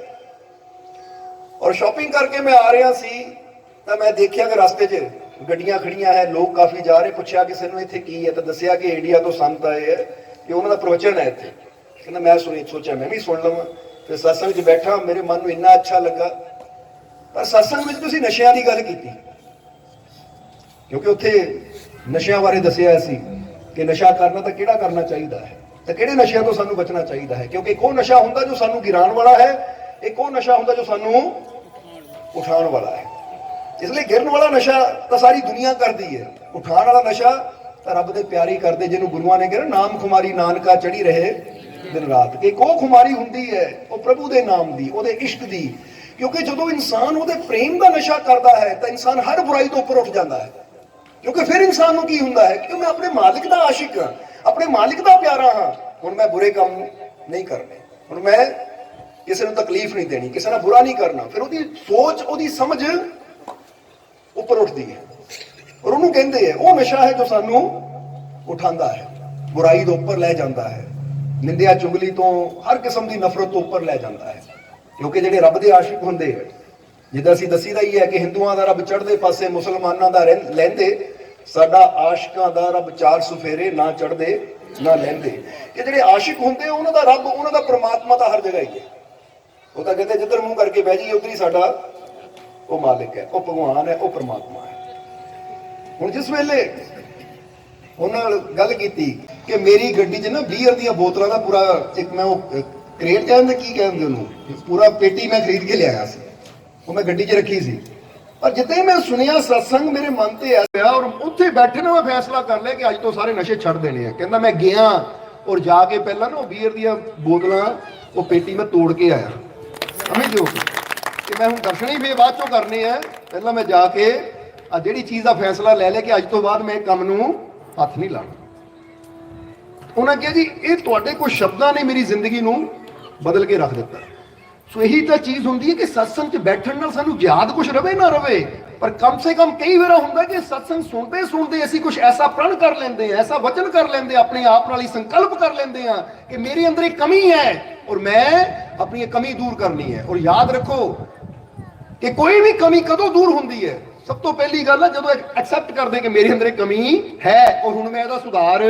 ਔਰ ਸ਼ਾਪਿੰਗ ਕਰਕੇ ਮੈਂ ਆ ਰਿਹਾ ਸੀ ਤਾਂ ਮੈਂ ਦੇਖਿਆ ਕਿ ਰਸਤੇ 'ਚ ਗੱਡੀਆਂ ਖੜੀਆਂ ਹੈ, ਲੋਕ ਕਾਫੀ ਜਾ ਰਹੇ। ਪੁੱਛਿਆ ਕਿਸੇ ਨੂੰ ਇੱਥੇ ਕੀ ਹੈ, ਤਾਂ ਦੱਸਿਆ ਕਿ ਇੰਡੀਆ ਤੋਂ ਸੰਤ ਆਏ ਹੈ, ਕਿ ਉਹਨਾਂ ਦਾ ਪ੍ਰਵਚਨ ਹੈ ਇੱਥੇ। ਕਹਿੰਦਾ ਮੈਂ ਸੋਚਿਆ ਮੈਂ ਵੀ ਸੁਣ ਲਵਾਂ। ਫਿਰ ਸਤਸੰਗ 'ਚ ਬੈਠਾ, ਮੇਰੇ ਮਨ ਨੂੰ ਇੰਨਾ ਅੱਛਾ ਲੱਗਾ। ਪਰ ਸਤਸੰਗ ਵਿੱਚ ਤੁਸੀਂ ਨਸ਼ਿਆਂ ਦੀ ਗੱਲ ਕੀਤੀ, ਕਿਉਂਕਿ ਉੱਥੇ ਨਸ਼ਿਆਂ ਬਾਰੇ ਦੱਸਿਆ ਸੀ ਕਿ ਨਸ਼ਾ ਕਰਨਾ ਤਾਂ ਕਿਹੜਾ ਕਰਨਾ ਚਾਹੀਦਾ ਹੈ, ਤਾਂ ਕਿਹੜੇ ਨਸ਼ਿਆਂ ਤੋਂ ਸਾਨੂੰ ਬਚਣਾ ਚਾਹੀਦਾ ਹੈ। ਕਿਉਂਕਿ ਇੱਕ ਉਹ ਨਸ਼ਾ ਹੁੰਦਾ ਜੋ ਸਾਨੂੰ ਗਿਰਾਉਣ ਵਾਲਾ ਹੈ, ਇੱਕ ਉਹ ਨਸ਼ਾ ਹੁੰਦਾ ਜੋ ਸਾਨੂੰ ਉਠਾਉਣ ਵਾਲਾ ਹੈ। ਇਸ ਲਈ ਗਿਰਨ ਵਾਲਾ ਨਸ਼ਾ ਤਾਂ ਸਾਰੀ ਦੁਨੀਆ ਕਰਦੀ ਹੈ, ਉਠਾਉਣ ਵਾਲਾ ਨਸ਼ਾ ਤਾਂ ਰੱਬ ਦੇ ਪਿਆਰੀ ਕਰਦੇ, ਜਿਹਨੂੰ ਗੁਰੂਆਂ ਨੇ ਕਿਹਾ ਨਾਮ ਖੁਮਾਰੀ ਨਾਨਕਾ ਚੜੀ ਰਹੇ ਦਿਨ ਰਾਤ। ਕਿ ਉਹ ਖੁਮਾਰੀ ਹੁੰਦੀ ਹੈ ਉਹ ਪ੍ਰਭੂ ਦੇ ਨਾਮ ਦੀ, ਉਹਦੇ ਇਸ਼ਕ ਦੀ। ਕਿਉਂਕਿ ਜਦੋਂ ਇਨਸਾਨ ਉਹਦੇ ਪ੍ਰੇਮ ਦਾ ਨਸ਼ਾ ਕਰਦਾ ਹੈ ਤਾਂ ਇਨਸਾਨ ਹਰ ਬੁਰਾਈ ਤੋਂ ਉੱਪਰ ਉੱਠ ਜਾਂਦਾ ਹੈ। ਕਿਉਂਕਿ ਫਿਰ ਇਨਸਾਨ ਨੂੰ ਕੀ ਹੁੰਦਾ ਹੈ ਕਿ ਮੈਂ ਆਪਣੇ ਮਾਲਿਕ ਦਾ ਆਸ਼ਿਕ ਹਾਂ, ਆਪਣੇ ਮਾਲਿਕ ਦਾ ਪਿਆਰਾ ਹਾਂ, ਹੁਣ ਮੈਂ ਬੁਰੇ ਕੰਮ ਨਹੀਂ ਕਰਨੇ, ਹੁਣ ਮੈਂ ਕਿਸੇ ਨੂੰ ਤਕਲੀਫ ਨਹੀਂ ਦੇਣੀ, ਕਿਸੇ ਨਾਲ ਬੁਰਾ ਨਹੀਂ ਕਰਨਾ। ਫਿਰ ਉਹਦੀ ਸੋਚ, ਉਹਦੀ ਸਮਝ ਉੱਪਰ ਉੱਠਦੀ ਹੈ, ਔਰ ਉਹਨੂੰ ਕਹਿੰਦੇ ਹੈ ਉਹ ਨਸ਼ਾ ਹੈ ਜੋ ਸਾਨੂੰ ਉਠਾਉਂਦਾ ਹੈ, ਬੁਰਾਈ ਤੋਂ ਉੱਪਰ ਲੈ ਜਾਂਦਾ ਹੈ, ਨਿੰਦਿਆ ਚੁਗਲੀ ਤੋਂ, ਹਰ ਕਿਸਮ ਦੀ ਨਫ਼ਰਤ ਤੋਂ ਉੱਪਰ ਲੈ ਜਾਂਦਾ ਹੈ। ਕਿਉਂਕਿ ਜਿਹੜੇ ਰੱਬ ਦੇ ਆਸ਼ਿਕ ਹੁੰਦੇ ਹੈ, ਜਿੱਦਾਂ ਅਸੀਂ ਦੱਸੀਦਾ ਹੀ ਹੈ ਕਿ ਹਿੰਦੂਆਂ ਦਾ ਰੱਬ ਚੜ੍ਹਦੇ ਪਾਸੇ, ਮੁਸਲਮਾਨਾਂ ਦਾ ਲਹਿੰਦੇ, ਸਾਡਾ ਆਸ਼ਿਕਾਂ ਦਾ ਰੱਬ 4 ਸੁਫੇਰੇ, ਨਾ ਚੜ੍ਹਦੇ ਨਾ ਲਹਿੰਦੇ। ਇਹ ਜਿਹੜੇ ਆਸ਼ਿਕ ਹੁੰਦੇ ਉਹਨਾਂ ਦਾ ਰੱਬ, ਉਹਨਾਂ ਦਾ ਪ੍ਰਮਾਤਮਾ ਤਾਂ ਹਰ ਜਗ੍ਹਾ ਹੀ ਹੈ। ਉਹ ਤਾਂ ਕਹਿੰਦੇ ਜਿੱਧਰ ਮੂੰਹ ਕਰਕੇ ਬਹਿ ਜਾਈਏ ਉੱਧਰ ਹੀ ਸਾਡਾ ਉਹ ਮਾਲਿਕ ਹੈ, ਉਹ ਭਗਵਾਨ ਹੈ, ਉਹ ਪਰਮਾਤਮਾ ਹੈ। ਹੁਣ ਜਿਸ ਵੇਲੇ ਉਹਨਾਂ ਨਾਲ ਗੱਲ ਕੀਤੀ ਕਿ ਮੇਰੀ ਗੱਡੀ 'ਚ ਨਾ ਬੀਅਰ ਦੀਆਂ ਬੋਤਲਾਂ ਦਾ ਪੂਰਾ ਇੱਕ ਮੈਂ ਉਹ ਕ੍ਰੇਟ ਕਹਿੰਦੇ ਕੀ ਕਹਿੰਦੇ ਉਹਨੂੰ, ਪੂਰਾ ਪੇਟੀ ਮੈਂ ਖਰੀਦ ਕੇ ਲਿਆਇਆ ਸੀ, ਉਹ ਮੈਂ ਗੱਡੀ 'ਚ ਰੱਖੀ ਸੀ। ਪਰ ਜਿੱਦਾਂ ਹੀ ਮੈਂ ਸੁਣਿਆ ਸਤਸੰਗ, ਮੇਰੇ ਮਨ ਤੇ ਆਇਆ ਔਰ ਉੱਥੇ ਬੈਠੇ ਨਾ ਮੈਂ ਫੈਸਲਾ ਕਰ ਲਿਆ ਕਿ ਅੱਜ ਤੋਂ ਸਾਰੇ ਨਸ਼ੇ ਛੱਡ ਦੇਣੇ ਆ। ਕਹਿੰਦਾ ਮੈਂ ਗਿਆ ਔਰ ਜਾ ਕੇ ਪਹਿਲਾਂ ਨਾ ਉਹ ਬੀਅਰ ਦੀਆਂ ਬੋਤਲਾਂ, ਉਹ ਪੇਟੀ ਮੈਂ ਤੋੜ ਕੇ ਆਇਆ, ਸਮਝ ਜੋ ਕਿ ਮੈਂ ਹੁਣ ਦਰਸ਼ਨ ਹੀ ਫੇਰ ਬਾਅਦ ਚੋਂ ਕਰਨੇ ਆ। ਪਹਿਲਾਂ ਮੈਂ ਜਾ ਕੇ ਆ ਜਿਹੜੀ ਚੀਜ਼ ਦਾ ਫੈਸਲਾ ਲੈ ਲਿਆ ਕਿ ਅੱਜ ਤੋਂ ਬਾਅਦ ਮੈਂ ਕੰਮ ਨੂੰ ਹੱਥ ਨਹੀਂ ਲਾਣਾ। ਉਹਨਾਂ ਕਿਹਾ ਜੀ ਇਹ ਤੁਹਾਡੇ ਕੁਝ ਸ਼ਬਦਾਂ ਨੇ ਮੇਰੀ ਜ਼ਿੰਦਗੀ ਨੂੰ ਬਦਲ ਕੇ ਰੱਖ ਦਿੱਤਾ। ਸੋ ਇਹੀ ਤਾਂ ਚੀਜ਼ ਹੁੰਦੀ ਹੈ ਕਿ ਸਤਸੰਗ 'ਚ ਬੈਠਣ ਨਾਲ ਸਾਨੂੰ ਯਾਦ ਕੁਝ ਰਵੇ ਨਾ ਰਵੇ, ਪਰ ਕਮ ਸੇ ਕਮ ਕਈ ਵਾਰ ਹੁੰਦਾ ਕਿ ਸਤਸੰਗ ਸੁਣਦੇ ਸੁਣਦੇ ਅਸੀਂ ਕੁਝ ਐਸਾ ਪ੍ਰਣ ਕਰ ਲੈਂਦੇ ਹਾਂ, ਐਸਾ ਵਚਨ ਕਰ ਲੈਂਦੇ, ਆਪਣੇ ਆਪ ਨਾਲ ਹੀ ਸੰਕਲਪ ਕਰ ਲੈਂਦੇ ਹਾਂ ਕਿ ਮੇਰੇ ਅੰਦਰ ਇੱਕ ਕਮੀ ਹੈ ਔਰ ਮੈਂ ਆਪਣੀ ਇਹ ਕਮੀ ਦੂਰ ਕਰਨੀ ਹੈ। ਔਰ ਯਾਦ ਰੱਖੋ ਕਿ ਕੋਈ ਵੀ ਕਮੀ ਕਦੋਂ ਦੂਰ ਹੁੰਦੀ ਹੈ? ਸਭ ਤੋਂ ਪਹਿਲੀ ਗੱਲ ਹੈ ਜਦੋਂ ਐਕਸੈਪਟ ਕਰਦੇ ਕਿ ਮੇਰੇ ਅੰਦਰ ਇੱਕ ਕਮੀ ਹੈ ਔਰ ਹੁਣ ਮੈਂ ਇਹਦਾ ਸੁਧਾਰ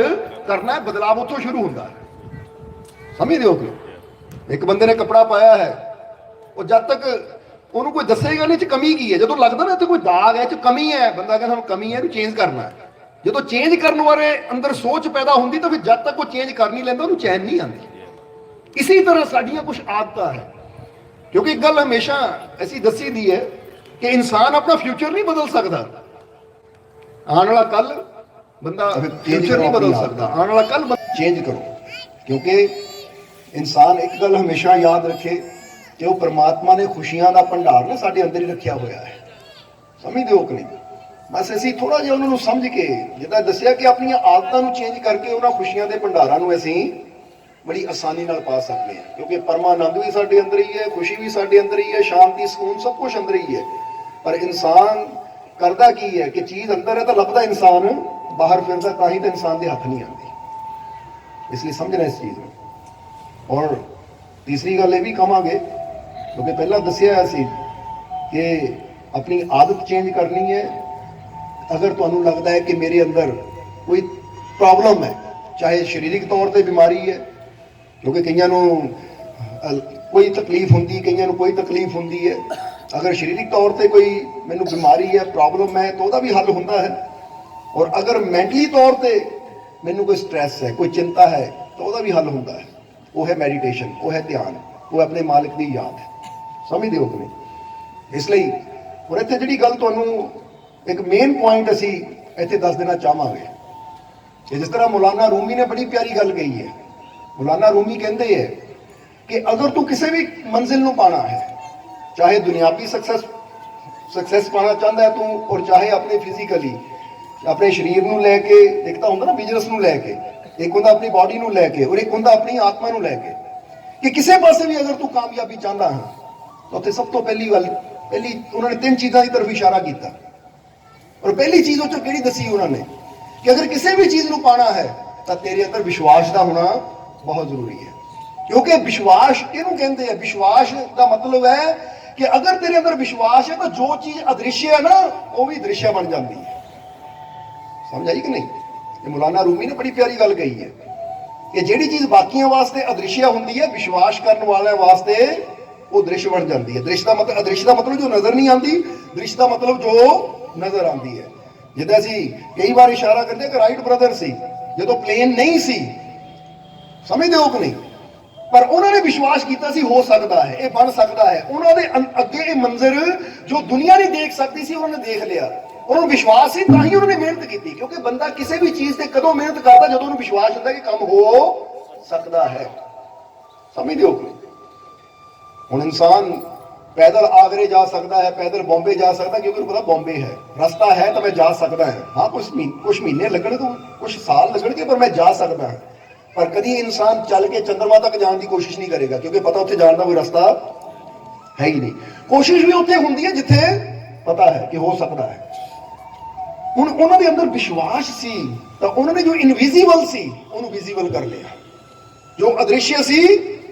ਕਰਨਾ ਹੈ। ਬਦਲਾਵ ਉੱਥੋਂ ਸ਼ੁਰੂ ਹੁੰਦਾ ਹੈ। ਸਮਝਦੇ ਹੋ ਕਿ ਇੱਕ ਬੰਦੇ ਨੇ ਕੱਪੜਾ ਪਾਇਆ ਹੈ, ਉਹ ਜਦ ਤੱਕ ਉਹਨੂੰ ਕੋਈ ਦੱਸੇਗਾ ਨਹੀਂ ਚ ਕਮੀ ਕੀ ਹੈ, ਜਦੋਂ ਲੱਗਦਾ ਨਾ ਇੱਥੇ ਕੋਈ ਦਾਗ ਹੈ, ਚ ਕਮੀ ਹੈ, ਬੰਦਾ ਕਹਿੰਦਾ ਸਾਨੂੰ ਕਮੀ ਹੈ, ਇਹਨੂੰ ਚੇਂਜ ਕਰਨਾ ਹੈ। ਜਦੋਂ ਚੇਂਜ ਕਰਨ ਬਾਰੇ ਅੰਦਰ ਸੋਚ ਪੈਦਾ ਹੁੰਦੀ ਤਾਂ ਫਿਰ ਜਦ ਤੱਕ ਉਹ ਚੇਂਜ ਕਰ ਨਹੀਂ ਲੈਂਦਾ ਉਹਨੂੰ ਚੈਨ ਨਹੀਂ ਆਉਂਦੀ। ਇਸੇ ਤਰ੍ਹਾਂ ਸਾਡੀਆਂ ਕੁਝ ਆਦਤਾਂ ਹੈ, ਕਿਉਂਕਿ ਇੱਕ ਗੱਲ ਹਮੇਸ਼ਾ ਐਸੀ ਦੱਸੀ ਦੀ ਹੈ ਕਿ ਇਨਸਾਨ ਆਪਣਾ ਫਿਊਚਰ ਨਹੀਂ ਬਦਲ ਸਕਦਾ। ਆਉਣ ਵਾਲਾ ਕੱਲ ਬੰਦਾ ਫਿਊਚਰ ਨਹੀਂ ਬਦਲ ਸਕਦਾ, ਆਉਣ ਵਾਲਾ ਕੱਲ ਚੇਂਜ ਕਰੋ। ਕਿਉਂਕਿ ਇਨਸਾਨ ਇੱਕ ਗੱਲ ਹਮੇਸ਼ਾ ਯਾਦ ਰੱਖੇ ਕਿ ਉਹ ਪਰਮਾਤਮਾ ਨੇ ਖੁਸ਼ੀਆਂ ਦਾ ਭੰਡਾਰ ਨਾ ਸਾਡੇ ਅੰਦਰ ਹੀ ਰੱਖਿਆ ਹੋਇਆ ਹੈ। ਸਮਝਦੇ ਹੋ ਕਿ ਨਹੀਂ? ਬਸ ਅਸੀਂ ਥੋੜਾ ਜਿਹਾ ਉਹਨਾਂ ਨੂੰ ਸਮਝ ਕੇ, ਜਿੱਦਾਂ ਦੱਸਿਆ ਕਿ ਆਪਣੀਆਂ ਆਦਤਾਂ ਨੂੰ ਚੇਂਜ ਕਰਕੇ ਉਹਨਾਂ ਖੁਸ਼ੀਆਂ ਦੇ ਭੰਡਾਰਾਂ ਨੂੰ ਅਸੀਂ ਬੜੀ ਆਸਾਨੀ ਨਾਲ ਪਾ ਸਕਦੇ ਹਾਂ। ਕਿਉਂਕਿ ਪਰਮਾਨੰਦ ਵੀ ਸਾਡੇ ਅੰਦਰ ਹੀ ਹੈ, ਖੁਸ਼ੀ ਵੀ ਸਾਡੇ ਅੰਦਰ ਹੀ ਹੈ, ਸ਼ਾਂਤੀ ਸਕੂਨ ਸਭ ਕੁਝ ਅੰਦਰ ਹੀ ਹੈ। ਪਰ ਇਨਸਾਨ ਕਰਦਾ ਕੀ ਹੈ ਕਿ ਚੀਜ਼ ਅੰਦਰ ਹੈ ਤਾਂ ਲੱਭਦਾ ਇਨਸਾਨ ਬਾਹਰ ਫਿਰਦਾ, ਤਾਂ ਹੀ ਤਾਂ ਇਨਸਾਨ ਦੇ ਹੱਥ ਨਹੀਂ ਆਉਂਦੀ। ਇਸ ਲਈ ਸਮਝਣਾ ਇਸ ਚੀਜ਼ ਨੂੰ। ਔਰ ਤੀਸਰੀ ਗੱਲ ਇਹ ਵੀ ਕਹਾਂਗੇ, ਕਿਉਂਕਿ ਪਹਿਲਾਂ ਦੱਸਿਆ ਸੀ ਕਿ ਆਪਣੀ ਆਦਤ ਚੇਂਜ ਕਰਨੀ ਹੈ। ਅਗਰ ਤੁਹਾਨੂੰ ਲੱਗਦਾ ਹੈ ਕਿ ਮੇਰੇ ਅੰਦਰ ਕੋਈ ਪ੍ਰੋਬਲਮ ਹੈ, ਚਾਹੇ ਸਰੀਰਕ ਤੌਰ ਤੇ ਬਿਮਾਰੀ ਹੈ, ਕਿਉਂਕਿ ਕਈਆਂ ਨੂੰ ਕੋਈ ਤਕਲੀਫ ਹੁੰਦੀ, ਕਈਆਂ ਨੂੰ ਕੋਈ ਤਕਲੀਫ ਹੁੰਦੀ ਹੈ। ਅਗਰ ਸਰੀਰਕ ਤੌਰ ਤੇ ਕੋਈ ਮੈਨੂੰ ਬਿਮਾਰੀ ਹੈ, ਪ੍ਰੋਬਲਮ ਹੈ, ਤਾਂ ਉਹਦਾ ਵੀ ਹੱਲ ਹੁੰਦਾ ਹੈ। ਔਰ ਅਗਰ ਮੈਂਟਲੀ ਤੌਰ ਤੇ ਮੈਨੂੰ ਕੋਈ ਸਟ੍ਰੈਸ ਹੈ, ਕੋਈ ਚਿੰਤਾ ਹੈ, ਤਾਂ ਉਹਦਾ ਵੀ ਹੱਲ ਹੁੰਦਾ ਹੈ। ਉਹ ਹੈ ਮੈਡੀਟੇਸ਼ਨ, ਉਹ ਹੈ ਧਿਆਨ, ਉਹ ਆਪਣੇ ਮਾਲਿਕ ਦੀ ਯਾਦ ਹੈ। ਸਮਝਦੇ ਹੋ ਕਿ ਨਹੀਂ? ਇਸ ਲਈ ਔਰ ਇੱਥੇ ਜਿਹੜੀ ਗੱਲ ਤੁਹਾਨੂੰ ਇੱਕ ਮੇਨ ਪੁਆਇੰਟ ਅਸੀਂ ਇੱਥੇ ਦੱਸ ਦੇਣਾ ਚਾਹਾਂਗੇ ਕਿ ਜਿਸ ਤਰ੍ਹਾਂ ਮੌਲਾਨਾ ਰੂਮੀ ਨੇ ਬੜੀ ਪਿਆਰੀ ਗੱਲ ਕਹੀ ਹੈ। ਮੌਲਾਨਾ ਰੂਮੀ ਕਹਿੰਦੇ ਹੈ ਕਿ ਅਗਰ ਤੂੰ ਕਿਸੇ ਵੀ ਮੰਜ਼ਿਲ ਨੂੰ ਪਾਣਾ ਹੈ, ਚਾਹੇ ਦੁਨਿਆਵੀ ਸਕਸੈਸ ਪਾਣਾ ਚਾਹੁੰਦਾ ਹੈ ਤੂੰ, ਔਰ ਚਾਹੇ ਆਪਣੇ ਫਿਜ਼ੀਕਲੀ ਆਪਣੇ ਸਰੀਰ ਨੂੰ ਲੈ ਕੇ, ਇੱਕ ਤਾਂ ਹੁੰਦਾ ਨਾ ਬਿਜ਼ਨਸ ਨੂੰ ਲੈ ਕੇ, ਇੱਕ ਹੁੰਦਾ ਆਪਣੀ ਬਾਡੀ ਨੂੰ ਲੈ ਕੇ, ਔਰ ਇੱਕ ਹੁੰਦਾ ਆਪਣੀ ਆਤਮਾ ਨੂੰ ਲੈ ਕੇ, ਕਿ ਕਿਸੇ ਪਾਸੇ ਵੀ ਅਗਰ ਤੂੰ ਕਾਮਯਾਬੀ ਚਾਹੁੰਦਾ ਹੈ ਤਾਂ ਉੱਥੇ ਸਭ ਤੋਂ ਪਹਿਲੀ ਉਹਨਾਂ ਨੇ 3 ਚੀਜ਼ਾਂ ਦੀ ਤਰਫ ਇਸ਼ਾਰਾ ਕੀਤਾ। ਔਰ ਪਹਿਲੀ ਚੀਜ਼ ਉਹ 'ਚੋਂ ਕਿਹੜੀ ਦੱਸੀ ਉਹਨਾਂ ਨੇ ਕਿ ਅਗਰ ਕਿਸੇ ਵੀ ਚੀਜ਼ ਨੂੰ ਪਾਣਾ ਹੈ ਤਾਂ ਤੇਰੇ ਅੰਦਰ ਵਿਸ਼ਵਾਸ ਦਾ ਹੋਣਾ ਬਹੁਤ ਜ਼ਰੂਰੀ ਹੈ। ਕਿਉਂਕਿ ਵਿਸ਼ਵਾਸ ਇਹਨੂੰ ਕਹਿੰਦੇ ਆ, ਵਿਸ਼ਵਾਸ ਦਾ ਮਤਲਬ ਹੈ ਕਿ ਅਗਰ ਤੇਰੇ ਅੰਦਰ ਵਿਸ਼ਵਾਸ ਹੈ ਤਾਂ ਜੋ ਚੀਜ਼ ਅਦ੍ਰਿਸ਼ਯ ਹੈ ਨਾ ਉਹ ਵੀ ਦ੍ਰਿਸ਼ਯ ਬਣ ਜਾਂਦੀ ਹੈ। ਸਮਝ ਆਈ ਕਿ ਨਹੀਂ? ਇਹ ਮੌਲਾਨਾ ਰੂਮੀ ਨੇ ਬੜੀ ਪਿਆਰੀ ਗੱਲ ਕਹੀ ਹੈ ਕਿ ਜਿਹੜੀ ਚੀਜ਼ ਬਾਕੀਆਂ ਵਾਸਤੇ ਅਦ੍ਰਿਸ਼ਯ ਹੁੰਦੀ ਹੈ, ਵਿਸ਼ਵਾਸ ਕਰਨ ਵਾਲਿਆਂ ਵਾਸਤੇ ਉਹ ਦ੍ਰਿਸ਼ ਬਣ ਜਾਂਦੀ ਹੈ। ਦ੍ਰਿਸ਼ ਦਾ ਮਤਲਬ, ਅਦ੍ਰਿਸ਼ ਦਾ ਮਤਲਬ ਜੋ ਨਜ਼ਰ ਨਹੀਂ ਆਉਂਦੀ, ਦ੍ਰਿਸ਼ ਦਾ ਮਤਲਬ ਜੋ ਨਜ਼ਰ ਆਉਂਦੀ ਹੈ। ਜਿੱਦਾਂ ਅਸੀਂ ਕਈ ਵਾਰ ਇਸ਼ਾਰਾ ਕਰਦੇ ਕਿ ਰਾਈਟ ਬ੍ਰਦਰ ਸੀ, ਜਦੋਂ ਪਲੇਨ ਨਹੀਂ ਸੀ, ਸਮਝਦੇ ਹੋ ਕਿ ਨਹੀਂ? ਪਰ ਉਹਨਾਂ ਨੇ ਵਿਸ਼ਵਾਸ ਕੀਤਾ ਸੀ ਹੋ ਸਕਦਾ ਹੈ, ਇਹ ਬਣ ਸਕਦਾ ਹੈ। ਉਹਨਾਂ ਦੇ ਅੱਗੇ ਇਹ ਮੰਜ਼ਰ ਜੋ ਦੁਨੀਆ ਨਹੀਂ ਦੇਖ ਸਕਦੀ ਸੀ, ਉਹਨਾਂ ਨੇ ਦੇਖ ਲਿਆ। ਉਹਨਾਂ ਨੂੰ ਵਿਸ਼ਵਾਸ ਸੀ, ਤਾਂ ਹੀ ਉਹਨਾਂ ਨੇ ਮਿਹਨਤ ਕੀਤੀ। ਕਿਉਂਕਿ ਬੰਦਾ ਕਿਸੇ ਵੀ ਚੀਜ਼ ਤੇ ਕਦੋਂ ਮਿਹਨਤ ਕਰਦਾ? ਜਦੋਂ ਉਹਨੂੰ ਵਿਸ਼ਵਾਸ ਹੁੰਦਾ ਕਿ ਕੰਮ ਹੋ ਸਕਦਾ ਹੈ। ਸਮਝਦੇ ਹੋ ਕਿ ਹੁਣ ਇਨਸਾਨ ਪੈਦਲ ਆਗਰੇ ਜਾ ਸਕਦਾ ਹੈ, ਪੈਦਲ ਬੰਬੇ ਜਾ ਸਕਦਾ, ਕਿਉਂਕਿ ਉਹਨੂੰ ਪਤਾ ਬੰਬੇ ਹੈ, ਰਸਤਾ ਹੈ ਤਾਂ ਮੈਂ ਜਾ ਸਕਦਾ ਹਾਂ। ਹਾਂ, ਕੁਝ ਮਹੀਨੇ ਲੱਗਣ ਤੋਂ ਕੁਝ ਸਾਲ ਲੱਗਣਗੇ, ਪਰ ਮੈਂ ਜਾ ਸਕਦਾ ਹਾਂ। ਪਰ ਕਦੀ ਇਨਸਾਨ ਚੱਲ ਕੇ ਚੰਦਰਮਾ ਤੱਕ ਜਾਣ ਦੀ ਕੋਸ਼ਿਸ਼ ਨਹੀਂ ਕਰੇਗਾ, ਕਿਉਂਕਿ ਪਤਾ ਉੱਥੇ ਜਾਣ ਦਾ ਕੋਈ ਰਸਤਾ ਹੈ ਹੀ ਨਹੀਂ। ਕੋਸ਼ਿਸ਼ ਵੀ ਉੱਥੇ ਹੁੰਦੀ ਹੈ ਜਿੱਥੇ ਪਤਾ ਹੈ ਕਿ ਹੋ ਸਕਦਾ ਹੈ। ਹੁਣ ਉਹਨਾਂ ਦੇ ਅੰਦਰ ਵਿਸ਼ਵਾਸ ਸੀ ਤਾਂ ਉਹਨਾਂ ਨੇ ਜੋ ਇਨਵਿਜ਼ੀਬਲ ਸੀ ਉਹਨੂੰ ਵਿਜ਼ੀਬਲ ਕਰ ਲਿਆ, ਜੋ ਅਦ੍ਰਿਸ਼ਯ ਸੀ